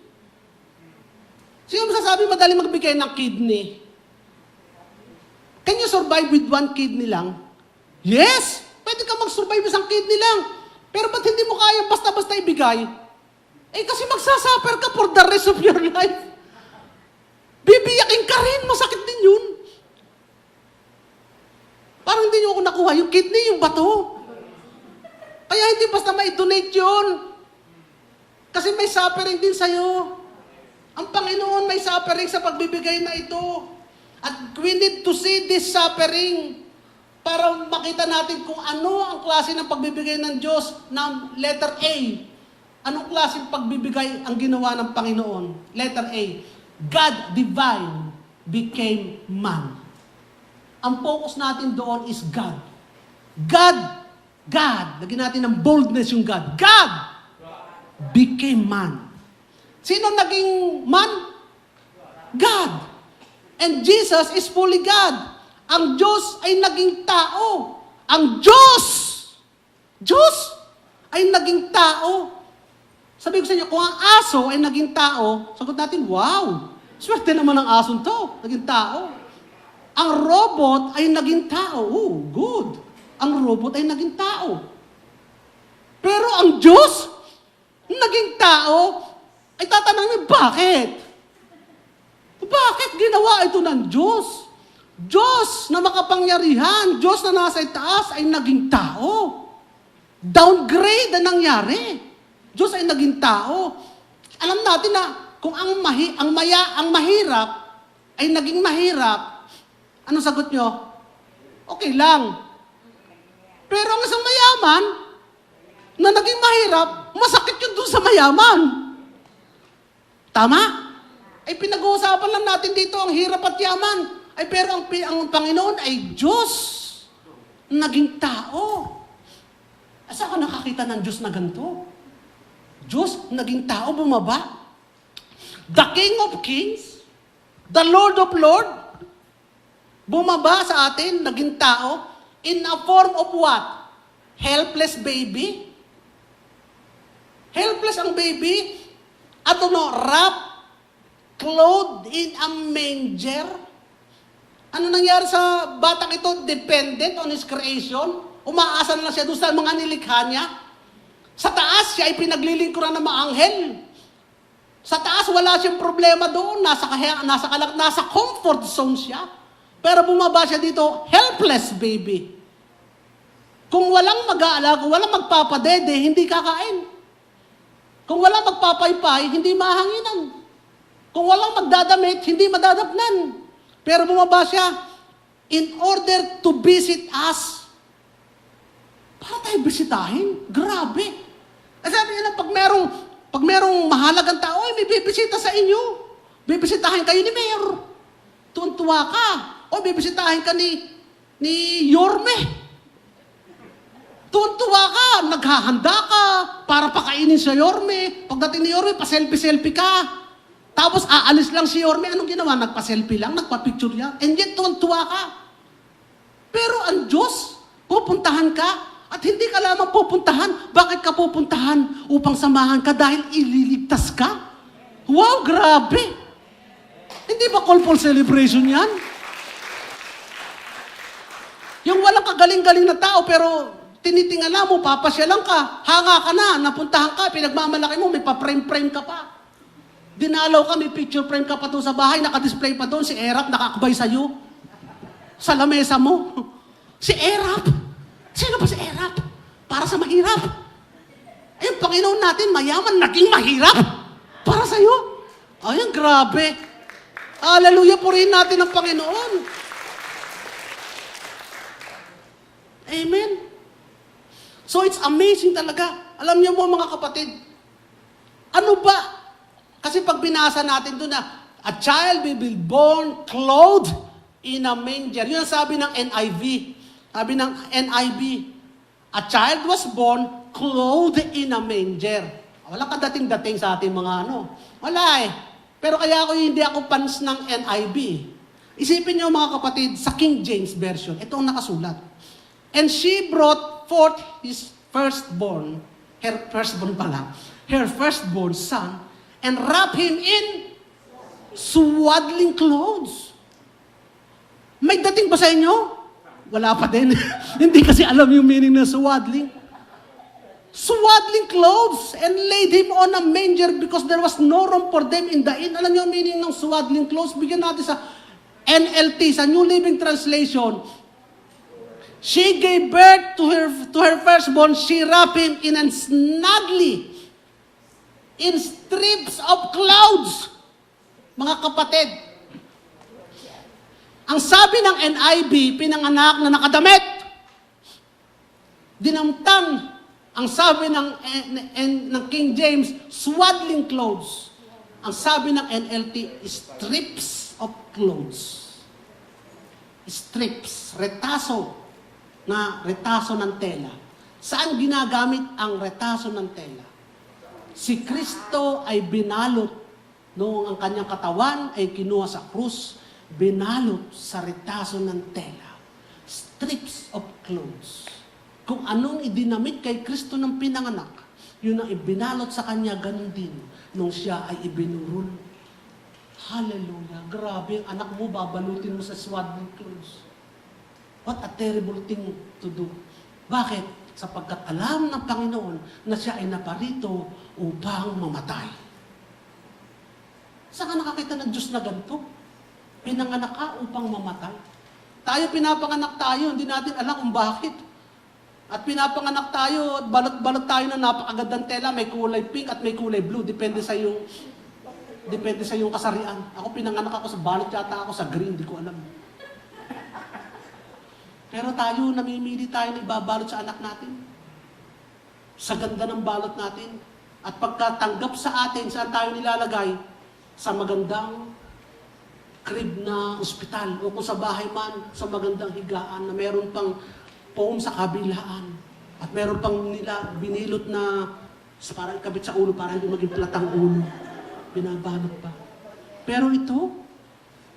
Sino masasabi madali magbigay ng kidney? Can you survive with one kidney lang? Yes! Pwede ka mag-survive isang kidney lang. Pero ba't hindi mo kaya basta-basta ibigay? Eh kasi magsasuffer ka for the rest of your life. Bibiyakin ka rin, masakit din yun. Parang hindi nyo ako nakuha. Yung kidney, yung bato. Kaya hindi basta ma-donate yun. Kasi may suffering din sa'yo. Ang Panginoon may suffering sa pagbibigay na ito. At we need to see this suffering para makita natin kung ano ang klase ng pagbibigay ng Diyos ng letter A. Anong klase ng pagbibigay ang ginawa ng Panginoon? Letter A. God divine became man. Ang focus natin doon is God. God, lagyan natin ng boldness yung God. God became man. Sino naging man? God. And Jesus is fully God. Ang Diyos ay naging tao. Ang Diyos ay naging tao. Sabi ko sa inyo, kung ang aso ay naging tao, sagot natin, wow, swerte naman ang ason to, naging tao. Ang robot ay naging tao. Oh, good. Ang robot ay naging tao. Pero ang Diyos, naging tao, ay tatanungin, bakit? Bakit ginawa ito ng Diyos? Diyos na makapangyarihan, Diyos na nasa itaas ay naging tao. Downgrade na nangyari. Diyos ay naging tao. Alam natin na kung ang mahirap ay naging mahirap, anong sagot nyo? Okay lang. Pero ang isang mayaman na naging mahirap, masakit yun dun sa mayaman. Tama? Ay pinag-uusapan lang natin dito ang hirap at yaman. Ay pero ang Panginoon ay Diyos. Naging tao. Asa ka nakakita ng Diyos na ganito? Diyos, naging tao, bumaba. The King of Kings, the Lord of Lords, bumaba sa atin, naging tao, in a form of what? Helpless baby? Helpless ang baby, at wrapped, clothed in a manger. Ano nangyari sa batang ito? Dependent on his creation? Umaasa na lang siya doon sa mga nilikha niya? Sa taas, siya ay pinaglilingkuran ng mga anghel. Sa taas, wala siyang problema doon. Nasa comfort zone siya. Pero bumaba siya dito, helpless baby. Kung walang mag-aalaga, kung walang magpapadede, hindi kakain. Kung walang magpapaypay, hindi mahanginan. Kung walang magdadamit, hindi madadapnan. Pero bumaba siya, in order to visit us. Para tayo bisitahin? Grabe. At sabi niya na, pag merong mahalagang tao, ay may bibisita sa inyo. Bibisitahin kayo ni Mayor. Tuwan-tuwa ka. O bibisitahin ka ni Yorme. Tuwan-tuwa ka. Naghahanda ka para pakainin sa Yorme. Pagdating ni Yorme, pa-selfie-selfie ka. Tapos aalis lang si Yorme. Anong ginawa? Nagpa-selfie lang, nagpa-picture lang. And yet, tuwan-tuwa ka. Pero ang Diyos, pupuntahan ka. At hindi ka lamang pupuntahan. Bakit ka pupuntahan? Upang samahan ka dahil ililigtas ka? Wow, grabe! Hindi ba call for celebration yan? Yung walang kagaling-galing na tao pero tinitingala mo, papasyalan ka, hanga ka na, napuntahan ka, pinagmamalaki mo, may pa-frame-frame ka pa. Dinalaw ka, may picture frame ka pa doon sa bahay, nakadisplay pa doon, si Erap nakakabay sa'yo. Sa lamesa mo. Si Erap. Sino ba si Erap? Para sa mahirap. Eh, yung Panginoon natin, mayaman, naging mahirap. Para sa'yo. Ayan, grabe. Hallelujah, purihin natin ang Panginoon. Amen. So, it's amazing talaga. Alam niyo mo, mga kapatid, ano ba? Kasi pag binasa natin doon na, a child will be born clothed in a manger. Yun ang sabi ng NIV. Sabi ng NIV, a child was born clothed in a manger. Wala kadating-dating sa ating mga Wala eh. Pero kaya hindi ako fans ng NIV. Isipin niyo mga kapatid, sa King James Version, ito ang nakasulat. And she brought forth her firstborn son, and wrapped him in swaddling clothes. May dating ba sa inyo? Wala pa din. Hindi kasi alam yung meaning ng swaddling. Swaddling clothes and laid him on a manger because there was no room for them in the inn. Alam niyo yung meaning ng swaddling clothes? Bigyan natin sa NLT, sa New Living Translation. She gave birth to her firstborn. She wrapped him in a snugly, in strips of clouds. Mga kapatid, ang sabi ng NIV, pinanganak na nakadamit. Dinamtan. Ang sabi ng King James, swaddling clothes. Ang sabi ng NLT, strips of clothes. Strips, retaso ng tela. Saan ginagamit ang retaso ng tela? Si Kristo ay binalot noong ang kanyang katawan ay kinuha sa krus, binalot sa retaso ng tela, strips of clothes. Kung anong idinamit kay Kristo ng pinanganak, yun ang ibinalot sa kanya, ganun din nung siya ay ibinurol. Hallelujah. Grabe, ang anak mo, babalutin mo sa swaddling clothes. What a terrible thing to do. Bakit? Sapagkat alam ng Panginoon na siya ay naparito upang mamatay. Saan ka nakakita ng Diyos na ganito? Pinanganak ka upang mamatay. Tayo, pinapanganak tayo, hindi natin alam kung bakit. At pinapanganak tayo, at balot-balot tayo ng napakagandang tela, may kulay pink at may kulay blue. Depende sa iyong kasarian. Ako pinanganak ako sa balot yata ako sa green, di ko alam. Pero tayo, namimili tayo na ibabalot sa anak natin. Sa ganda ng balot natin. At pagkatanggap sa atin, saan tayo nilalagay? Sa magandang crib na ospital. O kung sa bahay man, sa magandang higaan na meron pang foam sa kabilaan. At meron pang nila binilot na parang ikabit sa ulo para hindi maging platang ulo. Binabalot pa. Pero ito,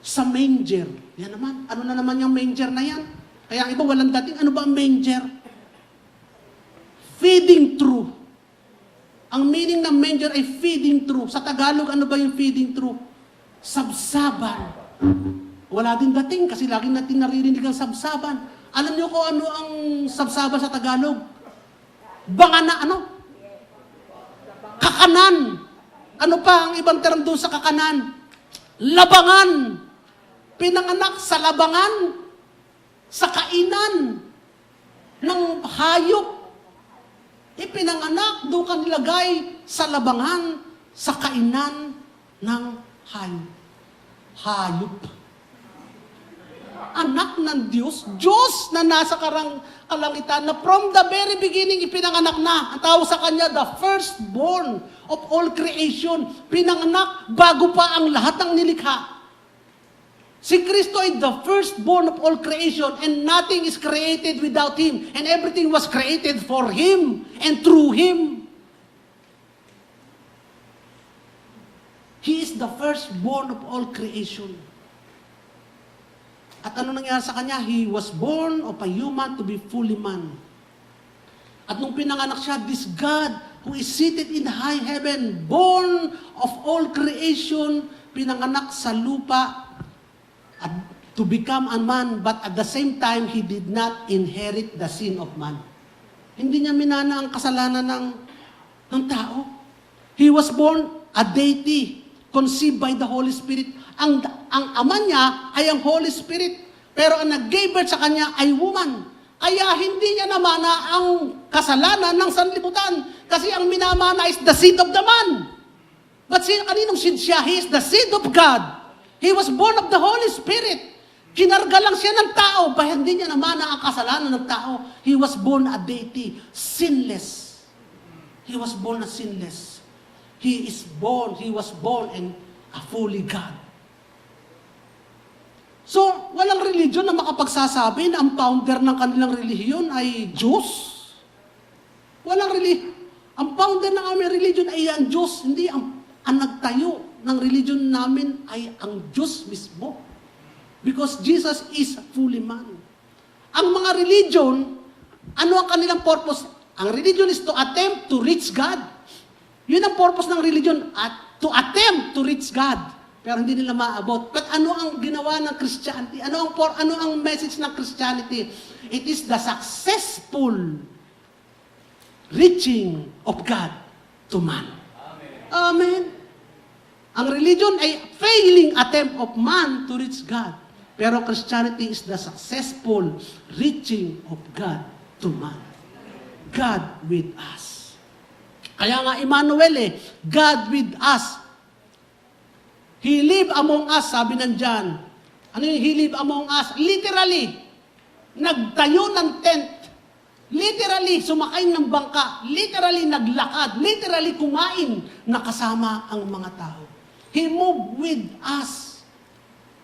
sa manger. Yan naman. Ano na naman yung manger na yan? Kaya ang iba walang dating. Ano ba ang manger? Feeding through. Ang meaning ng manger ay feeding through. Sa Tagalog, ano ba yung feeding through? Sabsaban. Wala din dating kasi lagi natin naririnig ang sabsaban. Alam niyo kung ano ang sabsaban sa Tagalog? Bangana, ano? Kakanan. Ano pa ang ibang term doon sa kakanan? Labangan. Pinanganak sa labangan. Sa kainan ng hayop. Ipinanganak, doon ka nilagay sa labangan, sa kainan ng hayop. Hayop. Anak ng Diyos, Diyos na nasa kalangitan, na from the very beginning, ipinanganak na. Ang tawag sa Kanya, the firstborn of all creation. Pinanganak bago pa ang lahat ng nilikha. Si Kristo ay the firstborn of all creation, and nothing is created without Him. And everything was created for Him and through Him. He is the firstborn of all creation. At ano nangyari sa Kanya? He was born of a human to be fully man. At nung pinanganak siya, this God who is seated in high heaven, born of all creation, pinanganak sa lupa, at to become a man, but at the same time, He did not inherit the sin of man. Hindi niya minana ang kasalanan ng tao. He was born a deity, conceived by the Holy Spirit. Ang ama niya ay ang Holy Spirit, pero ang nag-gave birth sa kanya ay woman. Kaya hindi niya namana ang kasalanan ng sanlibutan, kasi ang minamana is the seed of the man. But kaninong seed siya? He is the seed of God. He was born of the Holy Spirit. Kinarga lang siya ng tao, bahit hindi niya naman ang kasalanan ng tao. He was born a deity, sinless. He was born a sinless. He was born and a fully God. So, walang religion na makapagsasabi na ang founder ng kanilang relihiyon ay Diyos. Walang religion. Ang founder ng aming religion ay ang Diyos, hindi ang nagtayo ng religion namin ay ang Diyos mismo. Because Jesus is fully man. Ang mga religion, ano ang kanilang purpose? Ang religion is to attempt to reach God. Yun ang purpose ng religion, at to attempt to reach God. Pero hindi nila maabot. But ano ang ginawa ng Christianity? Ano ang message ng Christianity? It is the successful reaching of God to man. Amen. Amen. Ang religion ay failing attempt of man to reach God. Pero Christianity is the successful reaching of God to man. God with us. Kaya nga Emmanuel God with us. He live among us, sabi ng John. Ano yung He live among us? Literally, nagtayo ng tent. Literally, sumakay ng bangka. Literally, naglakad. Literally, kumain na kasama ang mga tao. He moved with us.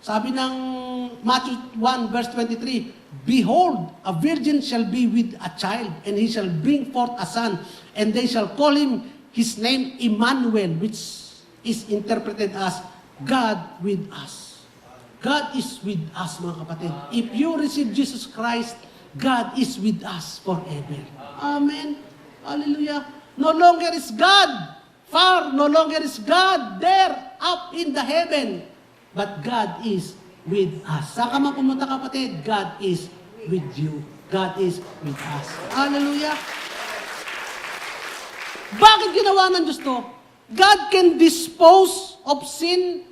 Sabi ng Matthew 1 verse 23, Behold, a virgin shall be with a child, and he shall bring forth a son, and they shall call him his name Emmanuel, which is interpreted as God with us. God is with us, mga kapatid. If you receive Jesus Christ, God is with us forever. Amen. Hallelujah. No longer is God far, no longer is God there up in the heaven, but God is with us. Saan ka man pumunta, kapatid, God is with you. God is with us. Hallelujah. Bakit ginawa ng Diyos to? God can dispose of sin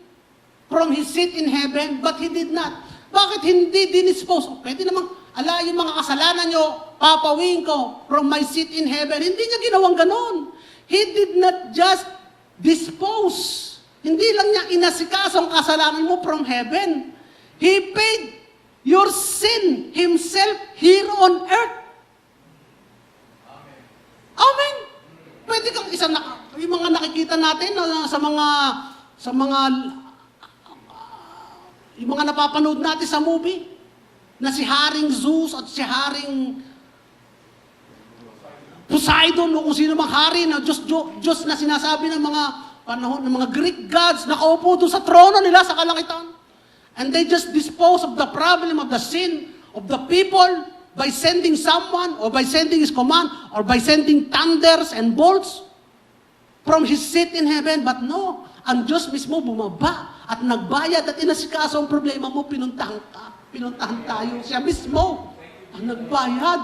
from His seat in heaven, but He did not. Bakit hindi dinispose? Pwede namang, yung mga kasalanan nyo, papawin ko from my seat in heaven. Hindi niya ginawang ganon. He did not just dispose. Hindi lang niya inasikaso ang kasalanan mo from heaven. He paid your sin Himself here on earth. Amen. Pwede kang yung mga nakikita natin sa mga yung mga napapanood natin sa movie, na si Haring Zeus at si Haring Poseidon o kung sino mang hari na Diyos na sinasabi ng mga panahon, ng mga Greek gods, nakaupo doon sa trono nila sa kalangitan. And they just dispose of the problem of the sin of the people by sending someone or by sending His command or by sending thunders and bolts from His seat in heaven. But no, ang Diyos mismo bumaba at nagbayad at inasikaso ang problema mo, pinuntahan tayo. Siya mismo ang nagbayad.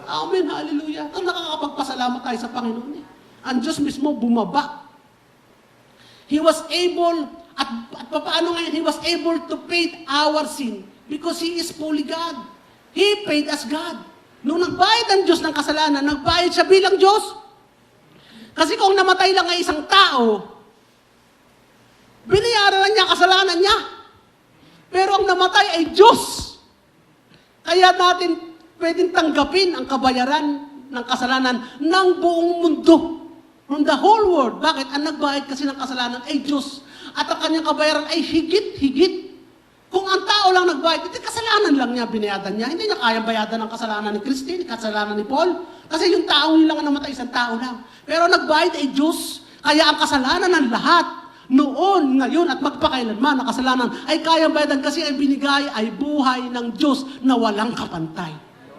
Amen, hallelujah. Ang nakakapagpasalamat tayo sa Panginoon. Ang Diyos mismo bumaba. He was able, at paano ngayon, He was able to pay our sin because He is fully God. He paid as God. Nung nagbayad ang Diyos ng kasalanan, nagbayad siya bilang Diyos. Kasi kung namatay lang ay isang tao, binayaran na niya kasalanan niya. Pero ang namatay ay Diyos. Kaya natin pwedeng tanggapin ang kabayaran ng kasalanan ng buong mundo. From the whole world. Bakit? Ang nagbayad kasi ng kasalanan ay Diyos. At ang kanyang kabayaran ay higit-higit. Kung ang tao lang nagbayad, hindi kasalanan lang niya binayadan niya. Hindi niya kaya bayadan ng kasalanan ni Christine, kasalanan ni Paul. Kasi yung tao lang ang namatay, isang tao lang. Pero nagbayad ay Diyos. Kaya ang kasalanan ng lahat, noon, ngayon, at magpakailanman na kasalanan ay kayang bayadan kasi ay binigay ay buhay ng Diyos na walang kapantay.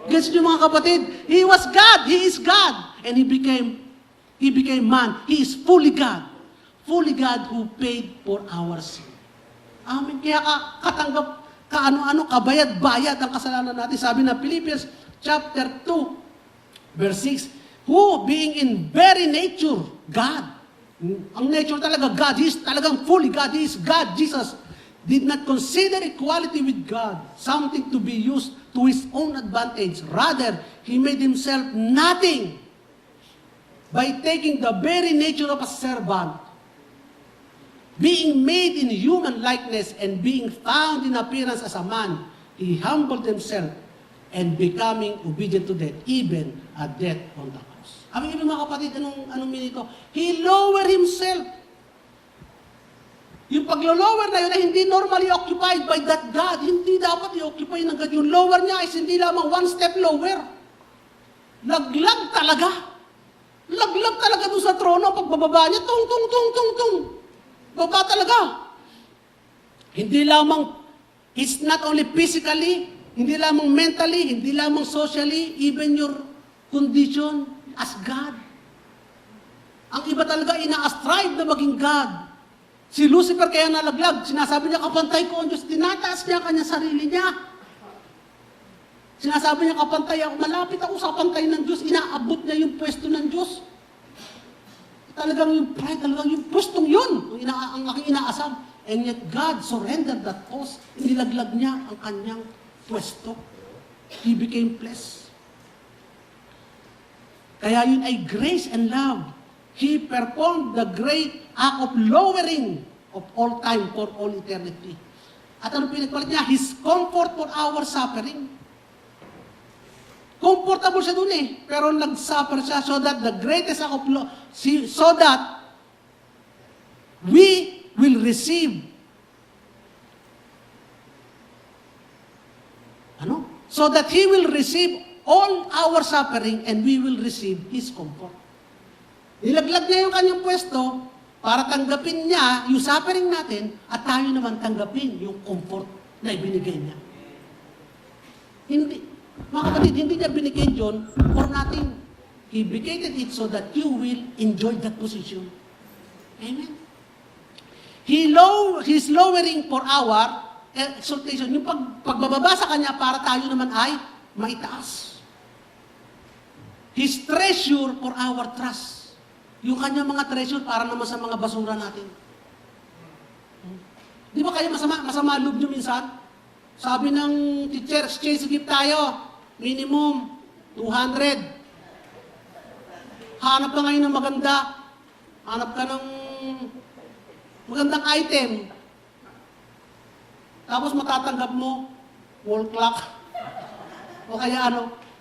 Gets niyo mga kapatid? He was God. He is God. And He became man. He is fully God. Fully God who paid for our sin. Amen. Kaya katanggap, kabayad-bayad ang kasalanan natin. Sabi na Philippians chapter 2, verse 6, who being in very nature, God, ang nature talaga, God, He is talagang fully God, He is God, Jesus, did not consider equality with God something to be used to His own advantage. Rather, He made Himself nothing by taking the very nature of a servant, being made in human likeness and being found in appearance as a man, He humbled Himself and becoming obedient to death, even a death on the cross. Aming ibig mga kapatid, anong meaning ito? He lowered Himself. Yung paglo-lower na yun ay hindi normally occupied by that God. Hindi dapat i-occupy ng God. Yung lower niya is hindi lamang one step lower. Laglag talaga. Laglag talaga doon sa trono. Pagbababa niya, tung. Baba talaga. Hindi lamang, it's not only physically, hindi lamang mentally, hindi lamang socially, even your condition as God. Ang iba talaga ina-strive na maging God. Si Lucifer kaya nalaglag, sinasabi niya kapantay ko ang Diyos, tinataas niya kanya sarili niya. Sinasabi niya kapantay ako, malapit ako sa pantay ng Diyos, inaabot niya yung pwesto ng Diyos. Talagang yung pride, talagang yung pwestong yun, ang aking inaasam. And yet God surrendered that cause, inilaglag niya ang kanyang pwesto. He became flesh. Kaya yun ay grace and love. He performed the great act of lowering of all time for all eternity. At ano pinagpalit niya? His comfort for our suffering. Comfortable siya dun eh. Pero nag-suffer siya so that the greatest act of love, so that we will receive so that He will receive all our suffering and we will receive His comfort. Nilaglag niya yung kanyang pwesto para tanggapin niya yung suffering natin at tayo naman tanggapin yung comfort na ibinigay niya. Hindi, mga kapatid, hindi niya binigay yun for nothing. He created it so that you will enjoy that position. Amen? He's lowering for our exaltation. Yung pagbababa sa Kanya para tayo naman ay maitaas. His treasure for our trust. Yung Kanya mga treasure para naman sa mga basura natin. Di ba kayo masama loob nyo minsan? Sabi ng teacher, exchange gift tayo. Minimum 200. Hanap ka ngayon ng maganda. Hanap ka ng magandang item. Tapos matatanggap mo, wall clock. O kaya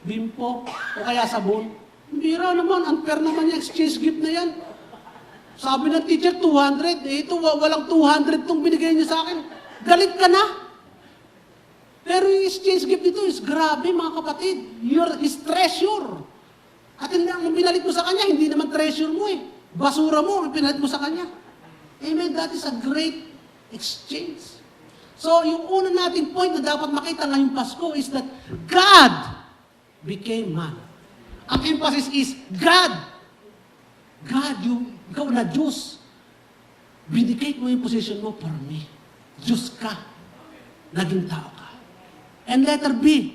bimpo. O kaya sabon. Bira naman, unfair naman yung exchange gift na yan. Sabi ng teacher, 200. Ito, walang 200 itong binigay niya sa akin. Galit ka na. Pero yung exchange gift dito is grabe, mga kapatid. His treasure. At hindi ang pinalit mo sa kanya, hindi naman treasure mo eh. Basura mo ang pinalit mo sa kanya. Amen, that is a great exchange. So, yung una nating point na dapat makita ngayong Pasko is that God became man. Ang emphasis is God. God, ikaw na Diyos. Vindicate mo yung position mo for me. Diyos ka. Naging tao ka. And letter B.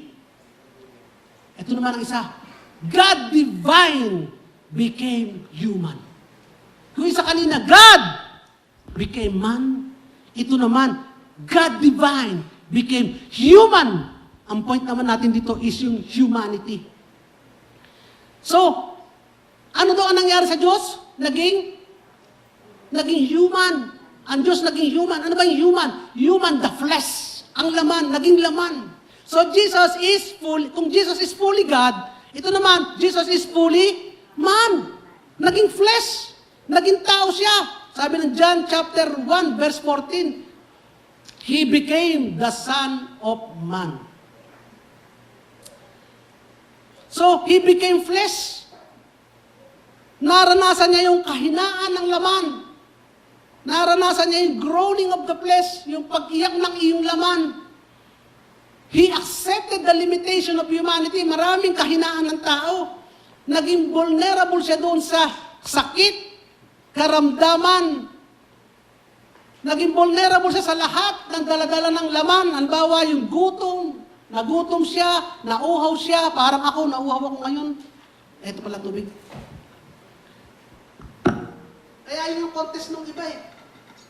Ito naman ang isa. God divine became human. Kung isa kanina, God became man. Ito naman, God divine became human. Ang point naman natin dito is yung humanity. So, ano daw ang nangyari sa Diyos? Naging human. Ang Diyos naging human. Ano ba yung human? Human, the flesh. Ang laman, naging laman. So, Jesus is kung Jesus is fully God, ito naman, Jesus is fully man. Naging flesh. Naging tao siya. Sabi ng John chapter 1, verse 14, He became the Son of Man. So, He became flesh. Naranasan niya yung kahinaan ng laman. Naranasan niya yung groaning of the flesh, yung pag-iyak ng iyong laman. He accepted the limitation of humanity. Maraming kahinaan ng tao. Naging vulnerable siya doon sa sakit, karamdaman. Naging vulnerable siya sa lahat ng daladala ng laman. Halimbawa, yung gutom. Nagutom siya, nauhaw siya. Parang ako, nauhaw ako ngayon. Ito pala tubig. Kaya yun yung contest ng iba eh.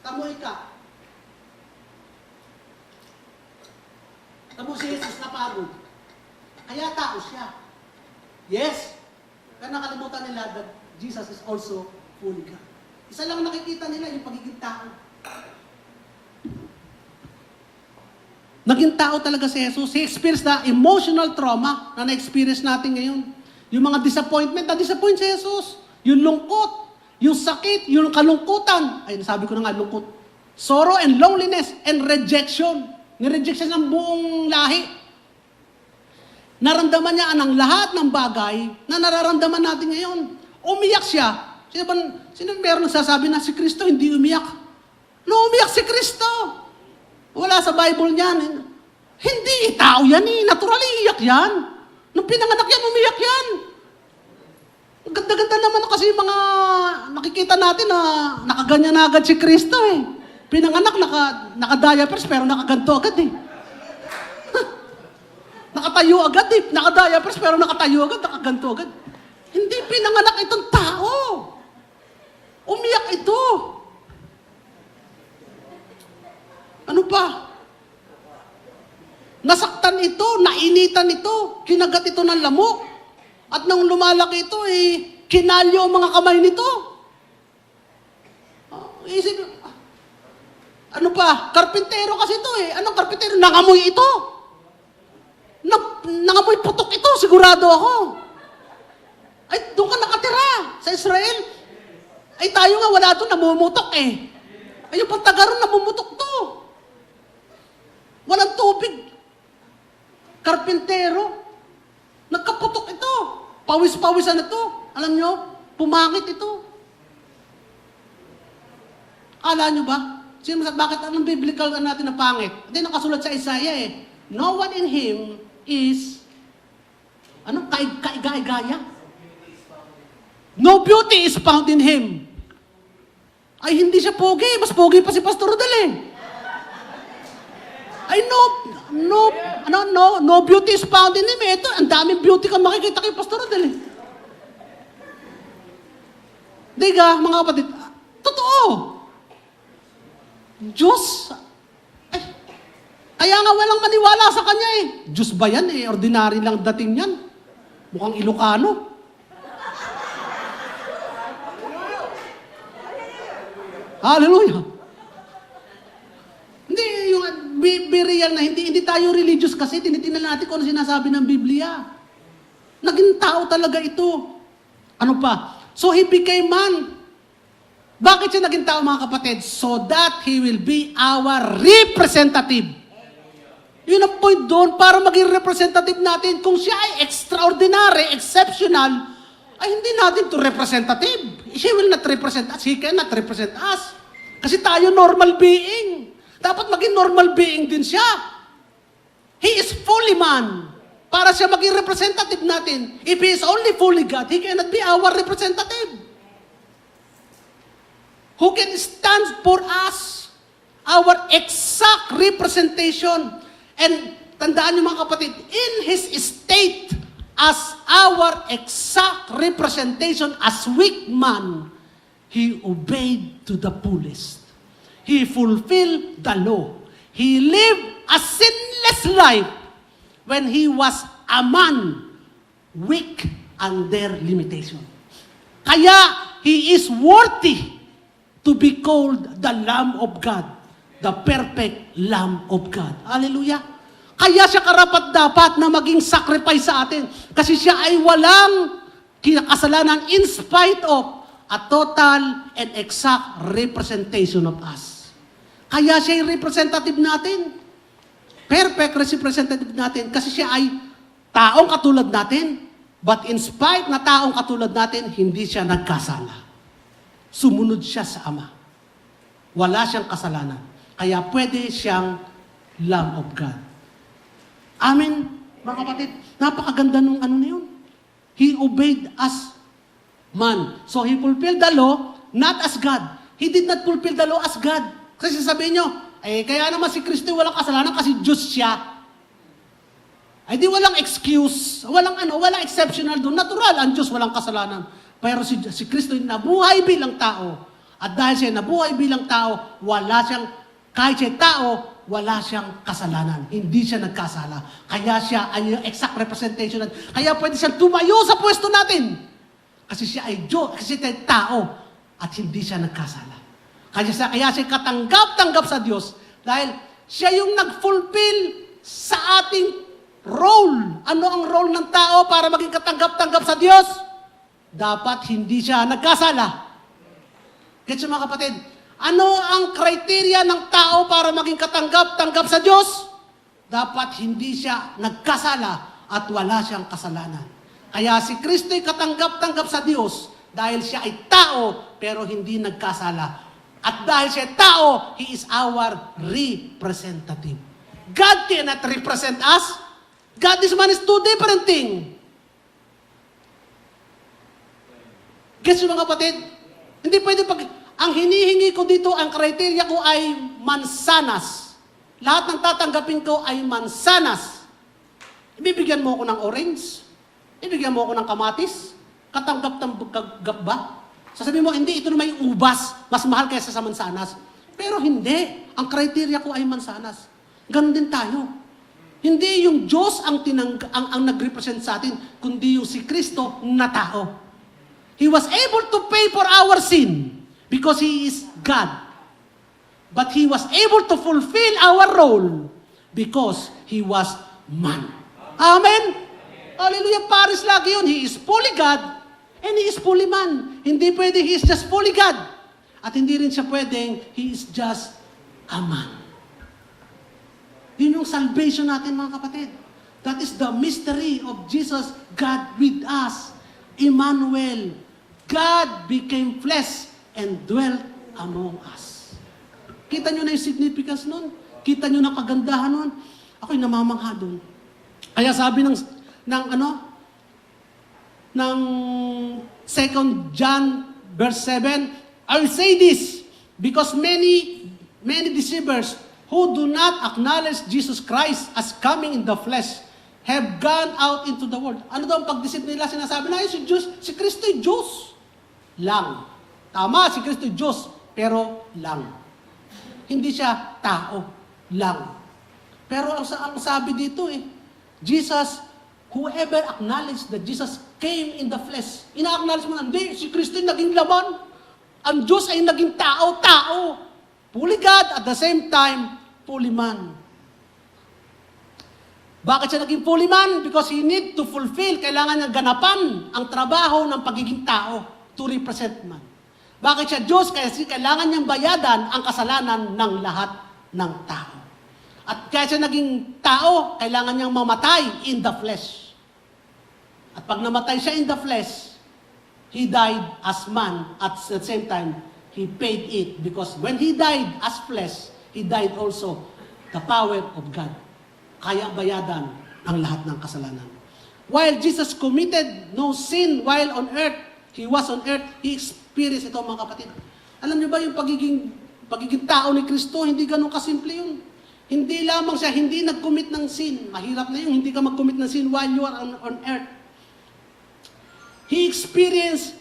Tamoy ka. Tamo si Jesus na pagod. Kaya tao siya. Yes. Kaya nakalimutan nila that Jesus is also fully God. Isa lang nakikita nila yung pagiging tao. Naging tao talaga si Jesus. He experienced the emotional trauma na na-experience natin ngayon. Yung mga disappointment, na-disappoint si Jesus. Yung lungkot, yung sakit, yung kalungkutan. Ay, nasabi ko na nga, lungkot. Sorrow and loneliness and rejection. Ni-reject siya ng buong lahi. Naramdaman niya ang lahat ng bagay na nararamdaman natin ngayon. Umiyak siya. Sino meron nagsasabi na si Kristo hindi umiyak? No, umiyak si Kristo. Wala sa Bible niyan. Hindi, tao yan eh. Naturally, iyak yan. Nung pinanganak yan, umiyak yan. Ganda-ganda naman kasi yung mga nakikita natin na nakaganyan na agad si Kristo eh. Pinanganak, naka-diapers pero nakaganto agad eh. Nakatayo agad eh. Naka-diapers pero nakatayo agad, nakaganto agad. Hindi pinanganak itong tao. Umiyak ito. Ano pa? Nasaktan ito, nainitan ito, kinagat ito ng lamok. At nang lumalaki ito, kinalyo ang mga kamay nito. Isip, ano pa? Karpintero kasi ito eh. Anong karpintero? Nangamoy ito. Nangamoy putok ito, sigurado ako. Ay, doon ka nakatira sa Israel. Ay, tayo nga wala doon, namumutok eh. Ay, yung pantagaron, namumutok to. Walang tubig. Karpintero. Nagkaputok ito. Pawis-pawisan ito. Alam nyo, pumangit ito. Akala nyo ba? Bakit anong biblical natin na pangit? Hindi nakasulat sa Isaiah eh. No one in him is, kaigaya. No beauty is found in him. Ay, hindi siya pogi. Mas pogi pa si Pastor Rodel eh. Ay, no beauty is found in him. Ito, ang daming beauty kang makikita kay Pastor Rodel eh. Diga, mga kapatid, totoo. Diyos, kaya nga walang maniwala sa kanya eh. Diyos ba yan eh? Ordinary lang dating yan. Mukhang Ilocano. Hallelujah. Hindi, yung be real na, hindi tayo religious kasi tinitingnan natin kung ano sinasabi ng Biblia. Naging tao talaga ito. Ano pa? So he became man. Bakit siya naging tao, mga kapatid? So that he will be our representative. Yun ang point doon, para maging representative natin. Kung siya ay extraordinary, exceptional, ay hindi natin to representative. She will not represent us. He cannot represent us. Kasi tayo normal being. Dapat maging normal being din siya. He is fully man. Para siya maging representative natin. If He is only fully God, He cannot be our representative. Who can stand for us? Our exact representation. And tandaan niyo mga kapatid, in His state as our exact representation as weak man, He obeyed to the fullest. He fulfilled the law. He lived a sinless life when He was a man, weak under limitation. Kaya He is worthy to be called the Lamb of God, the perfect Lamb of God. Hallelujah! Kaya siya karapat-dapat na maging sacrifice sa atin. Kasi siya ay walang kinakasalanan in spite of a total and exact representation of us. Kaya siya ay representative natin. Perfect representative natin. Kasi siya ay taong katulad natin. But in spite na taong katulad natin, hindi siya nagkasala. Sumunod siya sa Ama. Wala siyang kasalanan. Kaya pwede siyang Lamb of God. Amen, mga kapatid. Napakaganda nung ano na yun. He obeyed as man. So He fulfilled the law, not as God. He did not fulfill the law as God. Kasi sabihin nyo, kaya naman si Kristo walang kasalanan kasi Diyos siya. Ay di walang excuse, walang exceptional doon. Natural, ang Diyos walang kasalanan. Pero si Kristo nabuhay bilang tao. At dahil siya nabuhay bilang tao, kahit siya tao, wala siyang kasalanan. Hindi siya nagkasala. Kaya siya ay exact representation. Kaya pwede siyang tumayo sa pwesto natin. Kasi siya ay Diyos, kasi siya ay tao. At hindi siya nagkasala. Kaya siya katanggap-tanggap sa Diyos. Dahil siya yung nag-fulfill sa ating role. Ano ang role ng tao para maging katanggap-tanggap sa Diyos? Dapat hindi siya nagkasala. Gets mga kapatid? Ano ang kriteria ng tao para maging katanggap-tanggap sa Diyos? Dapat hindi siya nagkasala at wala siyang kasalanan. Kaya si Kristo'y katanggap-tanggap sa Diyos dahil siya ay tao pero hindi nagkasala. At dahil siya ay tao, He is our representative. God cannot represent us. God is man is two different things. Gets mo mga kapatid? Hindi pwede ang hinihingi ko dito, ang kriteria ko ay mansanas. Lahat ng tatanggapin ko ay mansanas. Ibibigyan mo ako ng orange? Ibibigyan mo ako ng kamatis? Katanggap-tanggap ba? Sasabihin mo, hindi, ito na may ubas. Mas mahal kaysa sa mansanas. Pero hindi. Ang kriteria ko ay mansanas. Ganon din tayo. Hindi yung Diyos ang nag-represent sa atin, kundi yung si Kristo na tao. He was able to pay for our sin. Because He is God. But He was able to fulfill our role because He was man. Amen? Hallelujah, Paris lagi yun. He is fully God and He is fully man. Hindi pwede He is just fully God. At hindi rin siya pwedeng He is just a man. Yun yung salvation natin mga kapatid. That is the mystery of Jesus, God with us. Emmanuel. God became flesh and dwelt among us. Kita nyo na yung significance nun. Kita nyo na kagandahan nun. Ako'y namamangha dun. Kaya sabi ng 2 John verse 7, I will say this, because many deceivers who do not acknowledge Jesus Christ as coming in the flesh have gone out into the world. Ano daw ang pag-deceive nila? Sinasabi na, si Kristo'y Diyos lang. Tama, si Kristo'y Diyos, pero lang. Hindi siya tao lang. Pero ang sabi dito Jesus, whoever acknowledges that Jesus came in the flesh, ina-acknowledge mo na, hindi, si Kristo'y naging laman. Ang Diyos ay naging tao. Fully God, at the same time, fully man. Bakit siya naging fully man? Because he need to fulfill, kailangan niya ganapan ang trabaho ng pagiging tao to represent man. Bakit siya Diyos? Kasi kailangan niyang bayadan ang kasalanan ng lahat ng tao. At kaya siya naging tao, kailangan niyang mamatay in the flesh. At pag namatay siya in the flesh, he died as man, at the same time, he paid it. Because when he died as flesh, he died also the power of God. Kaya bayadan ang lahat ng kasalanan. While Jesus committed no sin while on earth, he was on earth, he experienced ito mga kapatid. Alam niyo ba yung pagiging tao ni Kristo, hindi ganun kasimple yun. Hindi lamang siya, hindi nag-commit ng sin. Mahirap na yun, hindi ka mag-commit ng sin while you are on earth. He experienced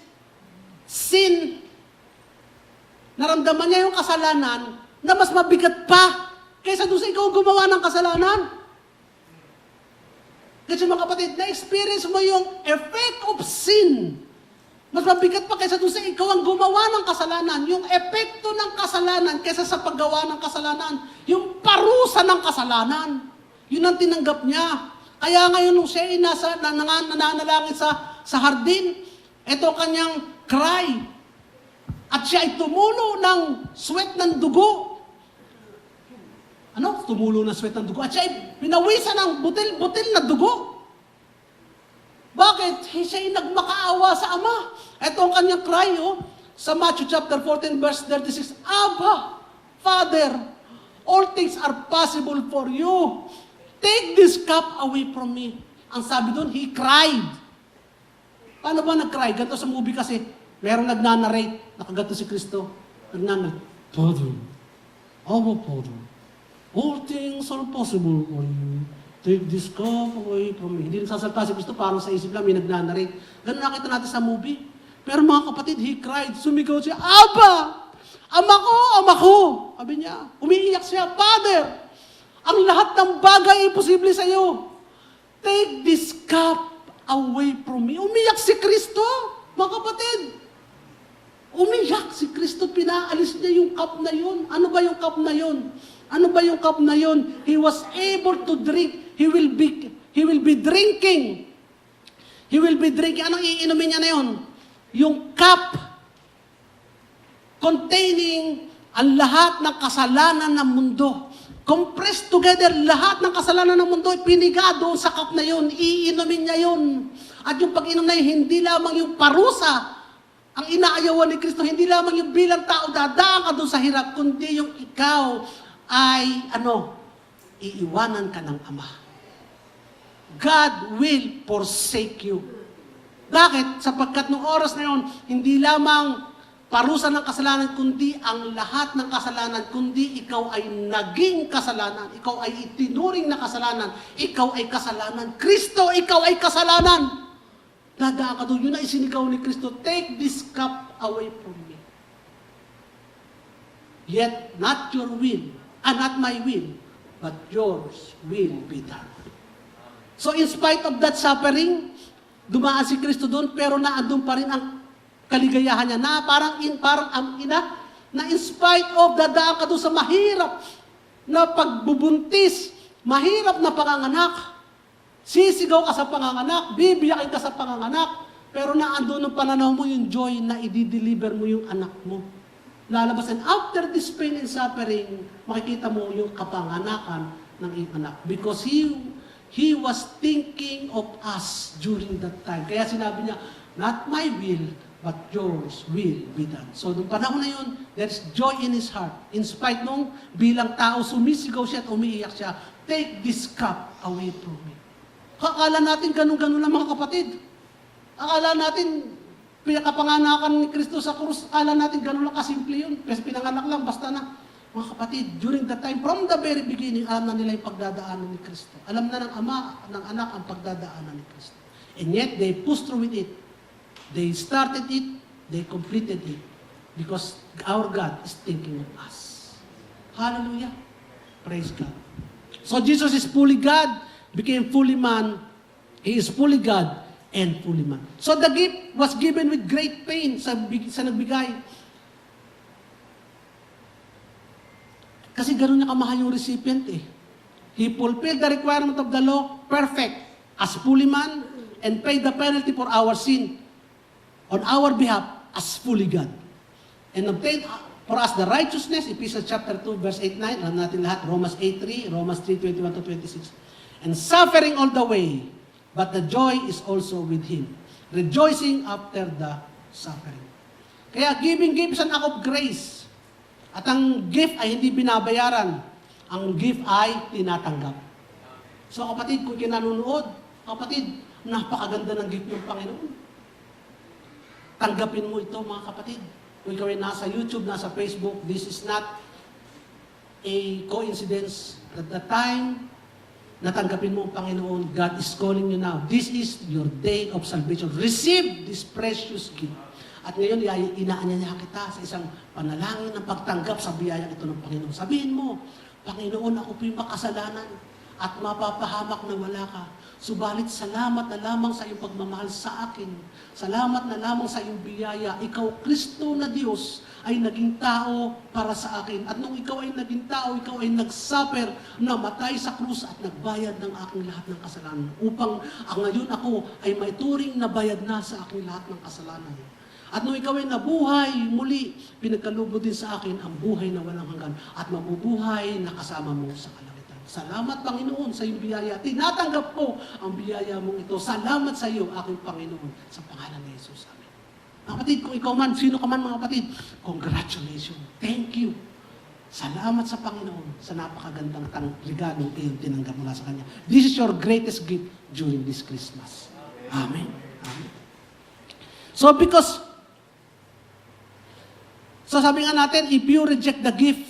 sin. Naramdaman niya yung kasalanan na mas mabigat pa kaysa doon sa ikaw gumawa ng kasalanan. Kasi mga kapatid, na-experience mo yung effect of sin. Mas mabigat pa kaysa doon sa ikaw ang gumawa ng kasalanan. Yung epekto ng kasalanan kaysa sa paggawa ng kasalanan. Yung parusa ng kasalanan. Yun ang tinanggap niya. Kaya ngayon nung siya ay nananalangin sa hardin, ito kanyang cry. At siya ay tumulo ng sweat ng dugo. Ano? Tumulo ng sweat ng dugo. At siya ay pinawisan ng butil na dugo. Bakit? Siya ay nagmakaawa sa Ama. Ito ang kanyang cry, sa Matthew chapter 14, verse 36, Abba, Father, all things are possible for you. Take this cup away from me. Ang sabi doon, he cried. Paano ba nag-cry? Ganito sa movie kasi, merong nagnanarrate, nakaganto si Kristo. Nagnanarrate, Father, Abba, Father, all things are possible for you. Take this cup away from me. Hindi nagsasalta si Kristo, parang sa isip lang, may nagnanarrate. Ganun nakita natin sa movie. Pero mga kapatid, he cried, sumigaw siya, Abba! Ama ko! Sabi niya, umiiyak siya, Father! Ang lahat ng bagay ay posible sa iyo. Take this cup away from me. Umiyak si Kristo, mga kapatid. Umiyak si Kristo, pinaalis niya yung cup na yun. Ano ba yung cup na yun? Ano ba yung cup na yun? He was able to drink. He will be drinking. He will be drinking. Anong iinumin niya na yun? Yung cup containing ang lahat ng kasalanan ng mundo. Compressed together, lahat ng kasalanan ng mundo, piniga doon sa cup na yun. Iinumin niya yun. At yung pag-inom na yun, hindi lamang yung parusa ang inaayawan ni Kristo, hindi lamang yung bilang tao dadaan ka doon sa hirap, kundi yung ikaw ay, iiwanan ka ng Ama. God will forsake you. Bakit? Sapagkat nung oras na yun, hindi lamang parusa ng kasalanan, kundi ang lahat ng kasalanan, kundi ikaw ay naging kasalanan, ikaw ay itinuring na kasalanan, ikaw ay kasalanan. Kristo, ikaw ay kasalanan. Dadaan ka doon, yun ay sinigaw ni Kristo, take this cup away from me. Yet, not your will, not my will, but yours will be done. So in spite of that suffering, dumaan si Kristo doon, pero naandun pa rin ang kaligayahan niya na parang na in spite of dadaan ka doon sa mahirap na pagbubuntis, mahirap na panganganak, sisigaw ka sa panganganak, bibiyakin ka sa panganganak, pero naandun ng pananaw mo yung joy na i-deliver mo yung anak mo. Lalabas, and after this pain and suffering, makikita mo yung kapanganakan ng iyong anak. Because he was thinking of us during that time. Kaya sinabi niya, not my will, but yours will be done. So, nung panahon na yun, there's joy in his heart. In spite nung bilang tao, sumisigaw siya at umiiyak siya, take this cup away from me. Akala natin ganun-ganun lang mga kapatid. Akala natin, pinakapanganakan ni Kristo sa krus, akala natin ganun lang kasimple yun. Kasi pinanganak lang, basta na. Mga kapatid, during that time, from the very beginning, alam na nila yung pagdadaanan ni Kristo. Alam na ng ama, ng anak, ang pagdadaanan ni Kristo. And yet, they pushed through with it. They started it, they completed it. Because our God is thinking of us. Hallelujah. Praise God. So Jesus is fully God, became fully man. He is fully God and fully man. So the gift was given with great pain sa nagbigay. Kasi gano'n niya kamahal yung recipient eh. He fulfilled the requirement of the law, perfect, as fully man, and paid the penalty for our sin on our behalf as fully God. And obtained for us the righteousness, Ephesians chapter 2, verse 8-9, alam natin lahat, Romans 8:3, Romans 3:21-26. And suffering all the way, but the joy is also with Him, rejoicing after the suffering. Kaya giving gift is an act of grace. At ang gift ay hindi binabayaran. Ang gift ay tinatanggap. So kapatid, kung kinanunood, kapatid, napakaganda ng gift ng Panginoon. Tanggapin mo ito mga kapatid. Kung ikaw ay nasa YouTube, nasa Facebook, this is not a coincidence. At the time na tanggapin mo ang Panginoon, God is calling you now. This is your day of salvation. Receive this precious gift. At ngayon, inaanyaya kita sa isang panalangin ng pagtanggap sa biyaya ito ng Panginoon. Sabihin mo, Panginoon, ako po yung makasalanan at mapapahamak na wala ka. Subalit salamat na lamang sa iyong pagmamahal sa akin. Salamat na lamang sa iyong biyaya. Ikaw, Kristo na Diyos, ay naging tao para sa akin. At nung ikaw ay naging tao, ikaw ay nagsuffer, namatay sa krus at nagbayad ng aking lahat ng kasalanan. Upang ngayon ako ay may turing na bayad na sa aking lahat ng kasalanan. At nung ikaw ay nabuhay muli, pinagkalubod din sa akin ang buhay na walang hanggan at mabubuhay na kasama mo sa kalangitan. Salamat, Panginoon, sa iyong biyaya. Tinatanggap ko ang biyaya mong ito. Salamat sa iyo, aking Panginoon, sa pangalan ni Jesus. Amen. Mga kapatid, kung ikaw man, sino ka man mga kapatid, congratulations. Thank you. Salamat sa Panginoon sa napakagandang regalong iyong tinanggap mula sa Kanya. This is your greatest gift during this Christmas. Amen. Amen. So sabi nga natin, if you reject the gift,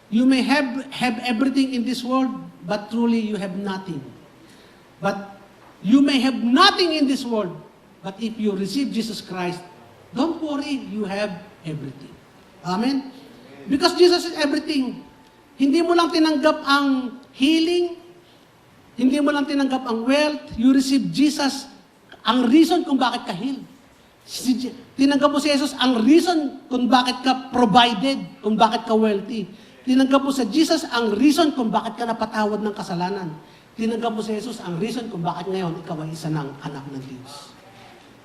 you may have everything in this world, but truly you have nothing. But you may have nothing in this world, but if you receive Jesus Christ, don't worry, you have everything. Amen? Because Jesus is everything. Hindi mo lang tinanggap ang healing, hindi mo lang tinanggap ang wealth, you receive Jesus, ang reason kung bakit ka healed. Tinanggap mo si Jesus, ang reason kung bakit ka provided, kung bakit ka wealthy. Tinanggap mo sa Jesus ang reason kung bakit ka napatawad ng kasalanan. Tinanggap mo sa Jesus ang reason kung bakit ngayon ikaw ay isa ng anak ng Diyos.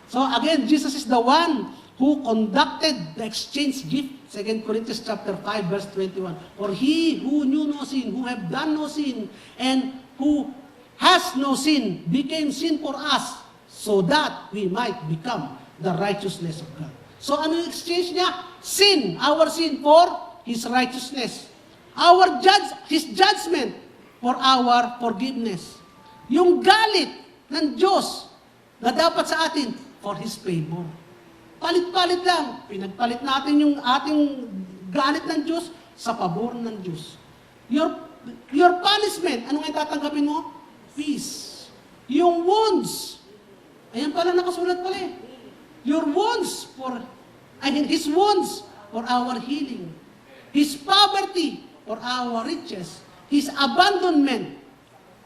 So again, Jesus is the one who conducted the exchange gift. 2 Corinthians chapter 5, verse 21. For he who knew no sin, who have done no sin, and who has no sin, became sin for us, so that we might become the righteousness of God. So ano yung exchange niya? Sin, our sin for His righteousness. His judgment for our forgiveness. Yung galit ng Diyos na dapat sa atin for His favor. Palit-palit lang. Pinagpalit natin yung ating galit ng Diyos sa pabor ng Diyos. Your punishment, ano nga tatanggapin mo? Peace. Yung wounds, ayan pala nakasulat pala eh. His wounds for our healing. His poverty for our riches. His abandonment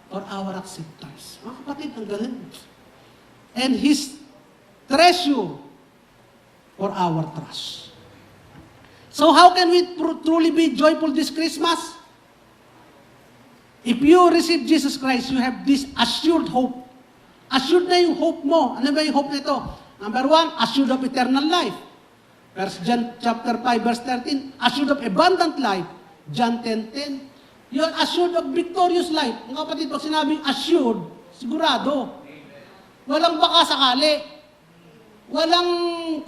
for our acceptance. Mga kapatid, ang galing. And His treasure for our trust. So how can we truly be joyful this Christmas? If you receive Jesus Christ, you have this assured hope. Assured na yung hope mo. Ano ba yung hope nito? Number 1, assured of eternal life. John chapter 5, verse 13, assured of abundant life. John 10:10. You're assured of victorious life. Mga kapatid, pag sinabing assured, sigurado. Walang baka sakali. Walang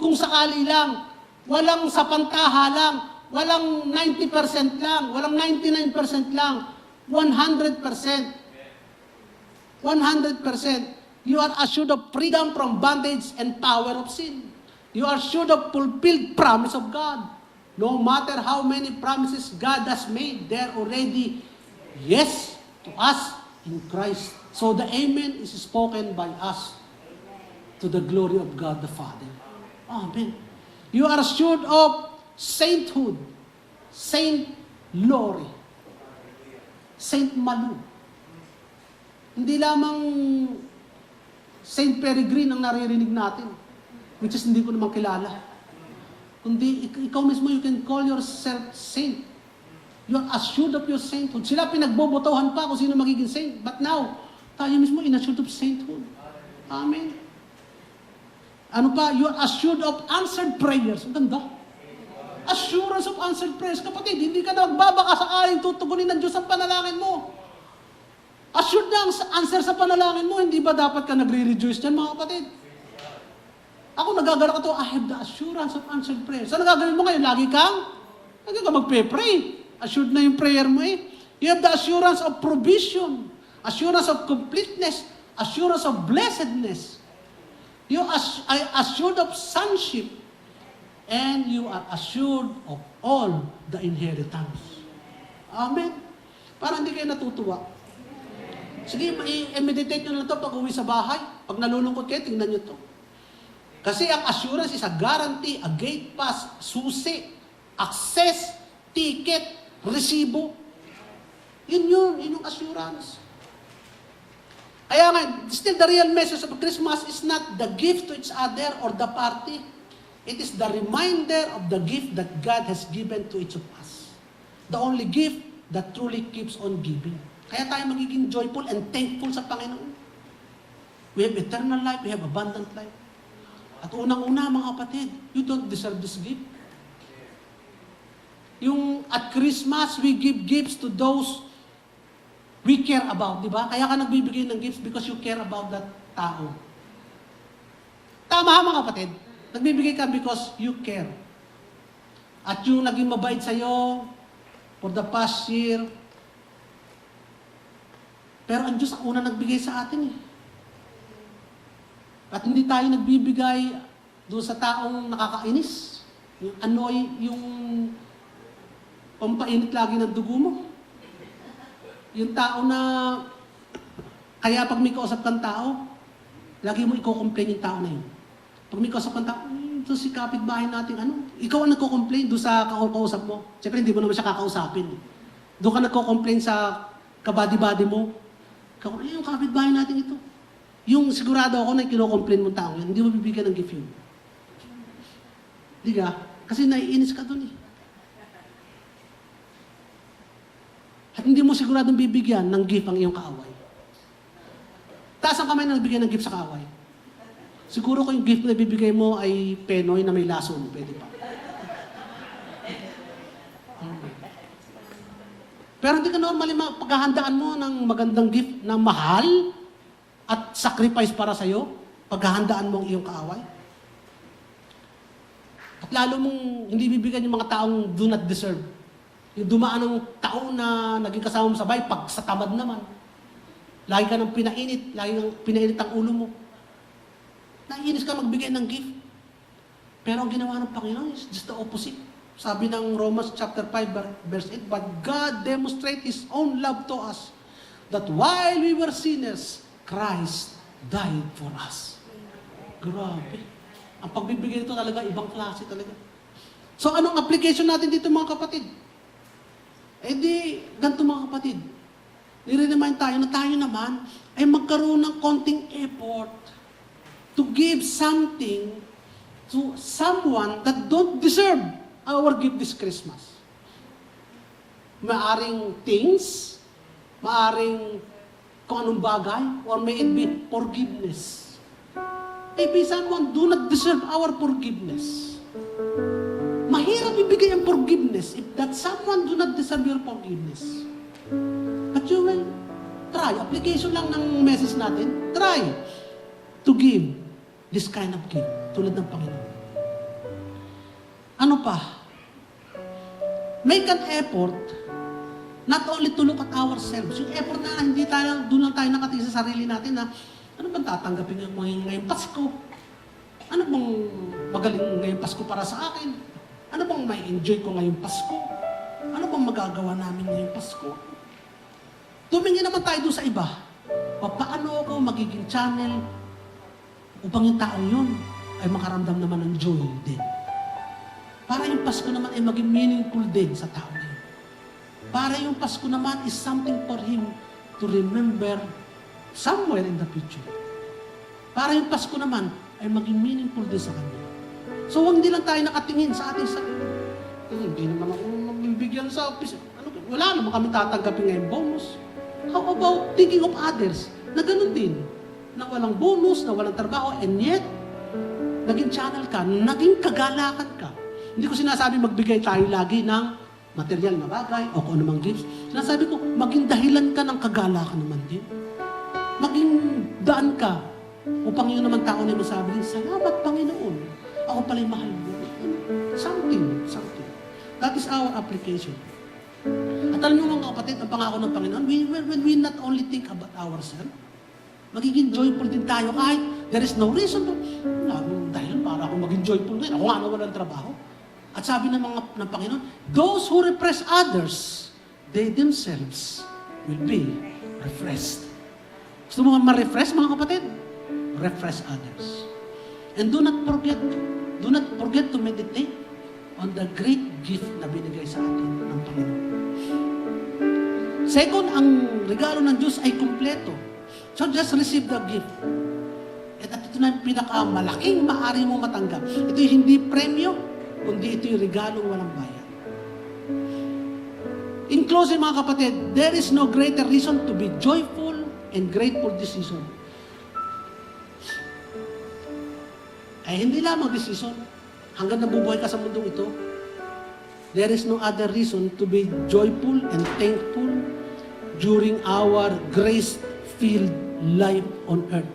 kung sakali lang. Walang sapantaha lang. Walang 90% lang. Walang 99% lang. 100%. 100%. You are assured of freedom from bondage and power of sin. You are assured of fulfilled promise of God. No matter how many promises God has made, they're already yes to us in Christ. So the amen is spoken by us to the glory of God the Father. Amen. You are assured of sainthood, Saint Lori, Saint Malu. Hindi lamang Saint Peregrine ang naririnig natin, which is hindi ko naman kilala. Kundi ikaw mismo, you can call yourself saint. You are assured of your sainthood. Sila pinagbobotohan pa kung sino magiging saint. But now, tayo mismo in-assured of sainthood. Amen. Ano pa? You are assured of answered prayers. Ang ganda. Assurance of answered prayers. Kapatid, hindi ka na magbabaka sakaling tutugunin ng Diyos ang panalangin mo. Assured na ang answer sa panalangin mo, hindi ba dapat ka nagre-rejoice dyan, mga kapatid? Ako nagagala ko to, I have the assurance of answered prayers. So nagagawin mo ngayon, lagi ka magpe-pray. Assured na yung prayer mo eh. You have the assurance of provision, assurance of completeness, assurance of blessedness. You are assured of sonship, and you are assured of all the inheritance. Amen. Parang hindi kayo natutuwa. Sige, i-meditate nyo na ito pag uwi sa bahay. Pag nalulungkot kayo, tingnan nyo ito. Kasi ang assurance is a guarantee, a gate pass, susi, access, ticket, resibo. Yun yung assurance. Kaya nga, still the real message of Christmas is not the gift to each other or the party. It is the reminder of the gift that God has given to each of us. The only gift that truly keeps on giving. Kaya tayo magiging joyful and thankful sa Panginoon. We have eternal life, we have abundant life. At unang-una, mga kapatid, you don't deserve this gift. Yung at Christmas, we give gifts to those we care about, di ba? Kaya ka nagbibigay ng gifts because you care about that tao. Tama, mga kapatid. Nagbibigay ka because you care. At yung naging mabait sa'yo for the past year, pero ang Diyos ang una nagbigay sa atin eh. At hindi tayo nagbibigay doon sa taong nakakainis. Yung annoy, yung pampainit lagi ng dugo mo. Yung tao na, kaya pag may kausap kang tao, lagi mo i-complain yung tao na yun. Pag may kausap kang tao, ito si kapitbahay natin, ikaw ang nagko-complain doon sa kausap mo. Siyempre, hindi mo naman siya kakausapin. Doon ka nagko-complain sa kabady-bady mo. Yung kapitbahay natin ito. Yung sigurado ako na kino-complain mong tao yan, hindi mo bibigyan ng gift yun. Di ka? Kasi naiinis ka dun eh. At hindi mo siguradong bibigyan ng gift ang iyong kaaway. Taas ang kamay na nagbigay ng gift sa kaaway. Siguro kung yung gift na bibigay mo ay penoy na may lason, pwede pa. Pero hindi ka normally paghahandaan mo ng magandang gift na mahal at sacrifice para sa'yo, paghahandaan mo ang iyong kaaway. At lalo mong hindi bibigyan yung mga taong do not deserve. Yung dumaan ng taong na naging kasama mo sa bahay, pag sa tamad naman. Lagi ka nang pinainit, lagi kang pinainit ang ulo mo. Naiinis ka magbigay ng gift. Pero ang ginawa ng Panginoon is just the opposite. Sabi ng Romans chapter 5 verse 8, but God demonstrates His own love to us, that while we were sinners, Christ died for us. Grabe. Ang pagbibigay nito talaga, ibang klase talaga. So anong application natin dito mga kapatid? Eh di, ganito mga kapatid. Nire-remind tayo na tayo naman ay magkaroon ng konting effort to give something to someone that don't deserve our gift this Christmas. Maaring things, maaring kung anong bagay, or may it be forgiveness. Maybe someone do not deserve our forgiveness. Mahirap ibigay ang forgiveness if that someone do not deserve your forgiveness. But you will try. Application lang ng message natin. Try to give this kind of gift, tulad ng Panginoon. Ano pa? Make an effort not only to look at ourselves. Yung effort na hindi tayo, doon lang tayo nakatingin sa sarili natin na, ano bang tatanggapin yung ngayong Pasko? Ano bang magaling ngayong Pasko para sa akin? Ano bang may enjoy ko ngayong Pasko? Ano bang magagawa namin ngayong Pasko? Tumingin naman tayo doon sa iba. Paano ako magiging channel upang yung tao yun ay makaramdam naman ng joy din. Para yung Pasko naman ay maging meaningful din sa tao yun. Para yung Pasko naman is something for him to remember somewhere in the future. Para yung Pasko naman ay maging meaningful din sa kanya. So, hindi lang tayo nakatingin sa ating sarili. Hindi naman ako mabibigyan sa office. Wala naman kami tatanggapin ngayong bonus. How about thinking of others na ganun din? Na walang bonus, na walang trabaho, and yet, naging channel ka, naging kagalakan ka. Hindi ko sinasabi magbigay tayo lagi ng material na bagay o kung anumang gifts. Sinasabi ko, maging dahilan ka ng kagalakan naman din. Maging daan ka upang yun naman tao na masabi rin, salamat Panginoon. Ako pala'y mahal mo. Something. That is our application. At alam niyo mga kapatid, ang pangako ng Panginoon, when we not only think about ourselves, magiging joyful din tayo kahit there is no reason to, dahil para ako maging joyful din. Ako nga na walang trabaho. At sabi ng Panginoon, those who repress others, they themselves will be refreshed. Gusto mo ma-refresh mga kapatid? Refresh others. And do not forget to meditate on the great gift na binigay sa atin ng Panginoon. Second, ang regalo ng Diyos ay kumpleto. So just receive the gift. At ito na yung pinakamalaking maaari mo matanggap. Ito yung hindi premyo, kundi ito yung regalong walang bayad. In closing mga kapatid, there is no greater reason to be joyful and grateful this season. Ay hindi lamang this season, hanggang nabubuhay ka sa mundong ito, there is no other reason to be joyful and thankful during our grace-filled life on earth.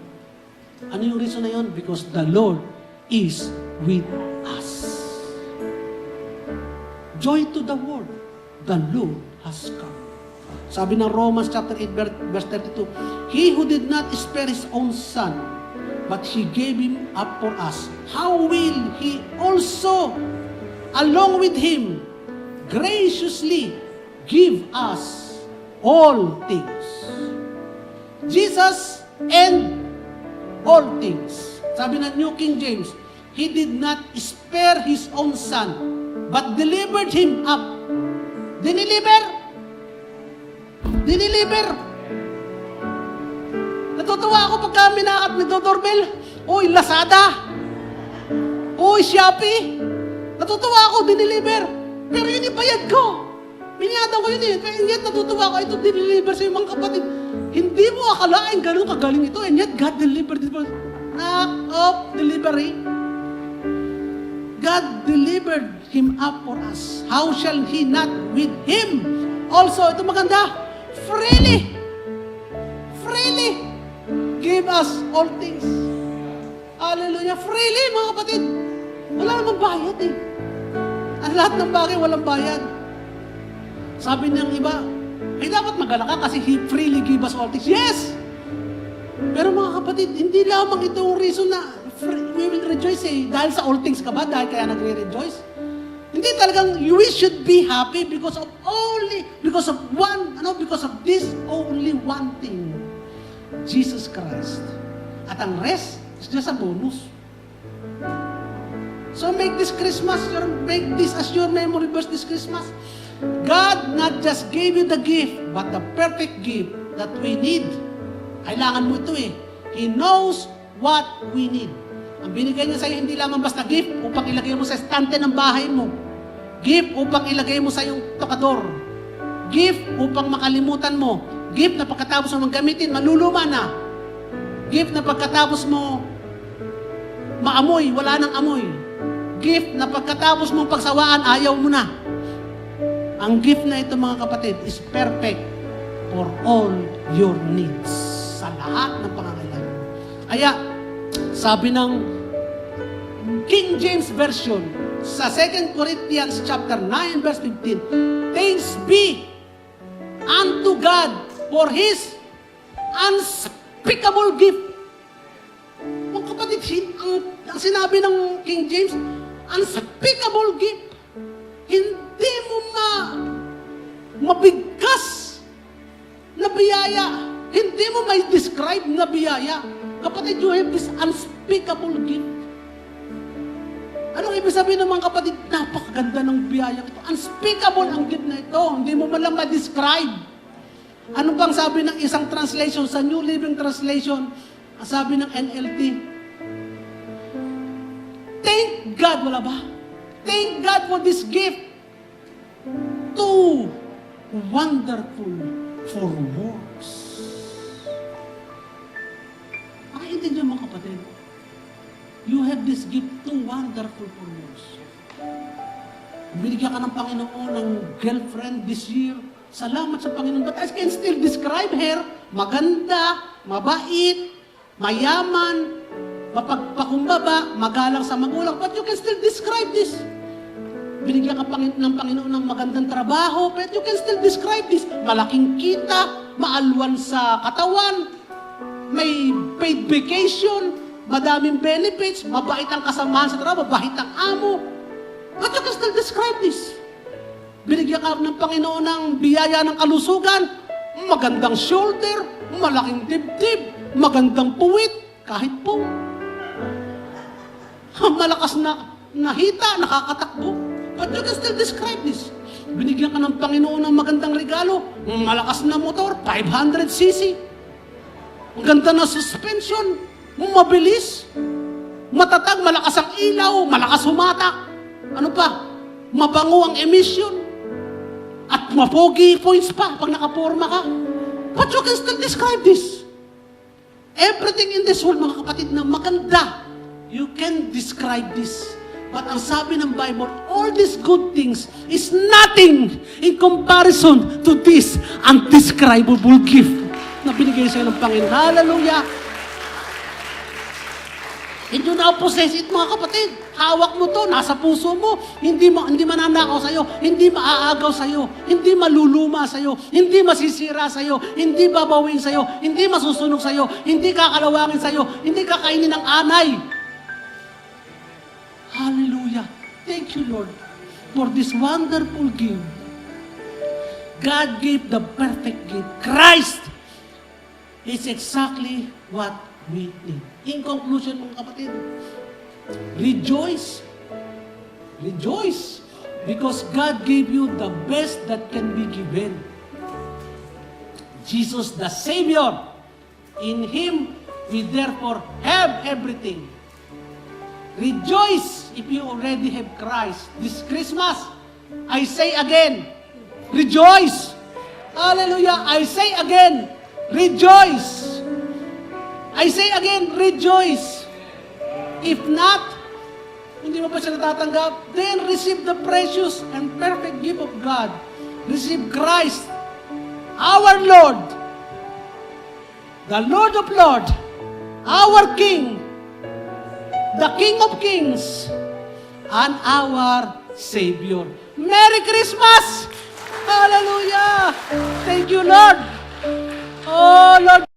Ano yung reason na yun? Because the Lord is with us. Joy to the world, the Lord has come. Sabi ng Romans chapter 8 verse 32, He who did not spare His own Son, but He gave Him up for us, how will He also, along with Him, graciously give us all things? Jesus and all things. Sabi ng New King James, He did not spare His own Son, but delivered Him up. Diniliber. Natutuwa ako pagka minakat ni Doorbell. Uy, Lazada. Uy, Shopee. Natutuwa ako, diniliber. Pero yun yung bayad ko. Biniyatan ko yun eh. And yet natutuwa ako, ito diniliber sa mga kapatid. Hindi mo akalain ganun kagaling ito. And yet God delivered it. Knock off delivery. God delivered Him up for us. How shall He not with Him also, ito maganda, freely give us all things. Hallelujah. Freely, mga kapatid. Wala namang bayad eh. Ang lahat ng bagay, walang bayad. Sabi niyang iba, ay dapat magala ka kasi He freely give us all things. Yes! Pero mga kapatid, hindi lamang itong reason na we will rejoice eh. Dahil sa all things ka ba? Dahil kaya nagre-rejoice? Hindi talagang, we should be happy because of this only one thing. Jesus Christ. At ang rest is just a bonus. So make this as your memory verse this Christmas. God not just gave you the gift, but the perfect gift that we need. Kailangan mo ito eh. He knows what we need. Ang binigay niya sa'yo, hindi lamang basta gift upang ilagay mo sa estante ng bahay mo. Gift upang ilagay mo sa iyong tokador. Gift upang makalimutan mo. Gift na pagkatapos mo gamitin, maluluma na. Gift na pagkatapos mo maamoy, wala nang amoy. Gift na pagkatapos mong pagsawaan, ayaw mo na. Ang gift na ito mga kapatid is perfect for all your needs. Sa lahat ng pangangailangan. Kaya, Sabi ng King James Version, sa 2 Corinthians chapter 9, verse 15, thanks be unto God for His unspeakable gift. Mga kapatid, ang sinabi ng King James, unspeakable gift. Hindi mo mabigkas na biyaya. Hindi mo may describe na biyaya. Kapatid, you have this unspeakable gift. Anong ibig sabihin ng mga kapatid? Napakaganda ng biyaya ito. Unspeakable ang gift na ito. Hindi mo man lang ma-describe. Ano bang sabi ng isang translation sa New Living Translation? Ang sabi ng NLT, thank God, wala ba? Thank God for this gift. Too wonderful for words. Makaintindihan mga kapatid. You have this gift too wonderful for words. Binigyan ka ng Panginoon ng girlfriend this year. Salamat sa Panginoon. But I can still describe her. Maganda, mabait, mayaman, mapagpakumbaba, magalang sa magulang. But you can still describe this. Binigyan ka ng Panginoon ng magandang trabaho, but you can still describe this. Malaking kita, maalwan sa katawan, may paid vacation, madaming benefits, mabait ang kasamahan sa trabaho, mabait ang amo. But you can still describe this. Binigyan ka ng Panginoon ng biyaya ng kalusugan, magandang shoulder, malaking dibdib, magandang puwit, kahit po. Malakas na hita, nakakatakbo. But you can still describe this. Binigyan ka ng Panginoon ng magandang regalo, malakas na motor, 500cc. Ang ganda na suspension, mabilis, matatag, malakas ang ilaw, malakas humatak. Ano pa? Mabango ang emission. At mapogi points pa pag nakaporma ka. But you can still describe this. Everything in this world, mga kapatid, na maganda, you can describe this. But ang sabi ng Bible, all these good things is nothing in comparison to this undescribable gift na binigay sa'yo ng Panginoon. Hallelujah! Hindi na possess it, mga kapatid. Hawak mo to, nasa puso mo. Hindi mananakaw sa'yo, hindi maaagaw sa'yo, hindi maluluma sa'yo, hindi masisira sa'yo, hindi babawin sa'yo, hindi masusunog sa'yo, hindi kakalawangin sa'yo, hindi kakainin ng anay. Hallelujah. Thank you, Lord, for this wonderful gift. God gave the perfect gift. Christ is exactly what we need. In conclusion, mga kapatid, rejoice. Rejoice. Because God gave you the best that can be given. Jesus the Savior. In Him, we therefore have everything. Rejoice if you already have Christ. This Christmas, I say again, rejoice. Hallelujah. I say again, rejoice. I say again, rejoice. If not, hindi mo pa siya natatanggap, then receive the precious and perfect gift of God. Receive Christ, our Lord, the Lord of Lords, our King, the King of Kings, and our Savior. Merry Christmas! Hallelujah! Thank you, Lord! Oh, Lord!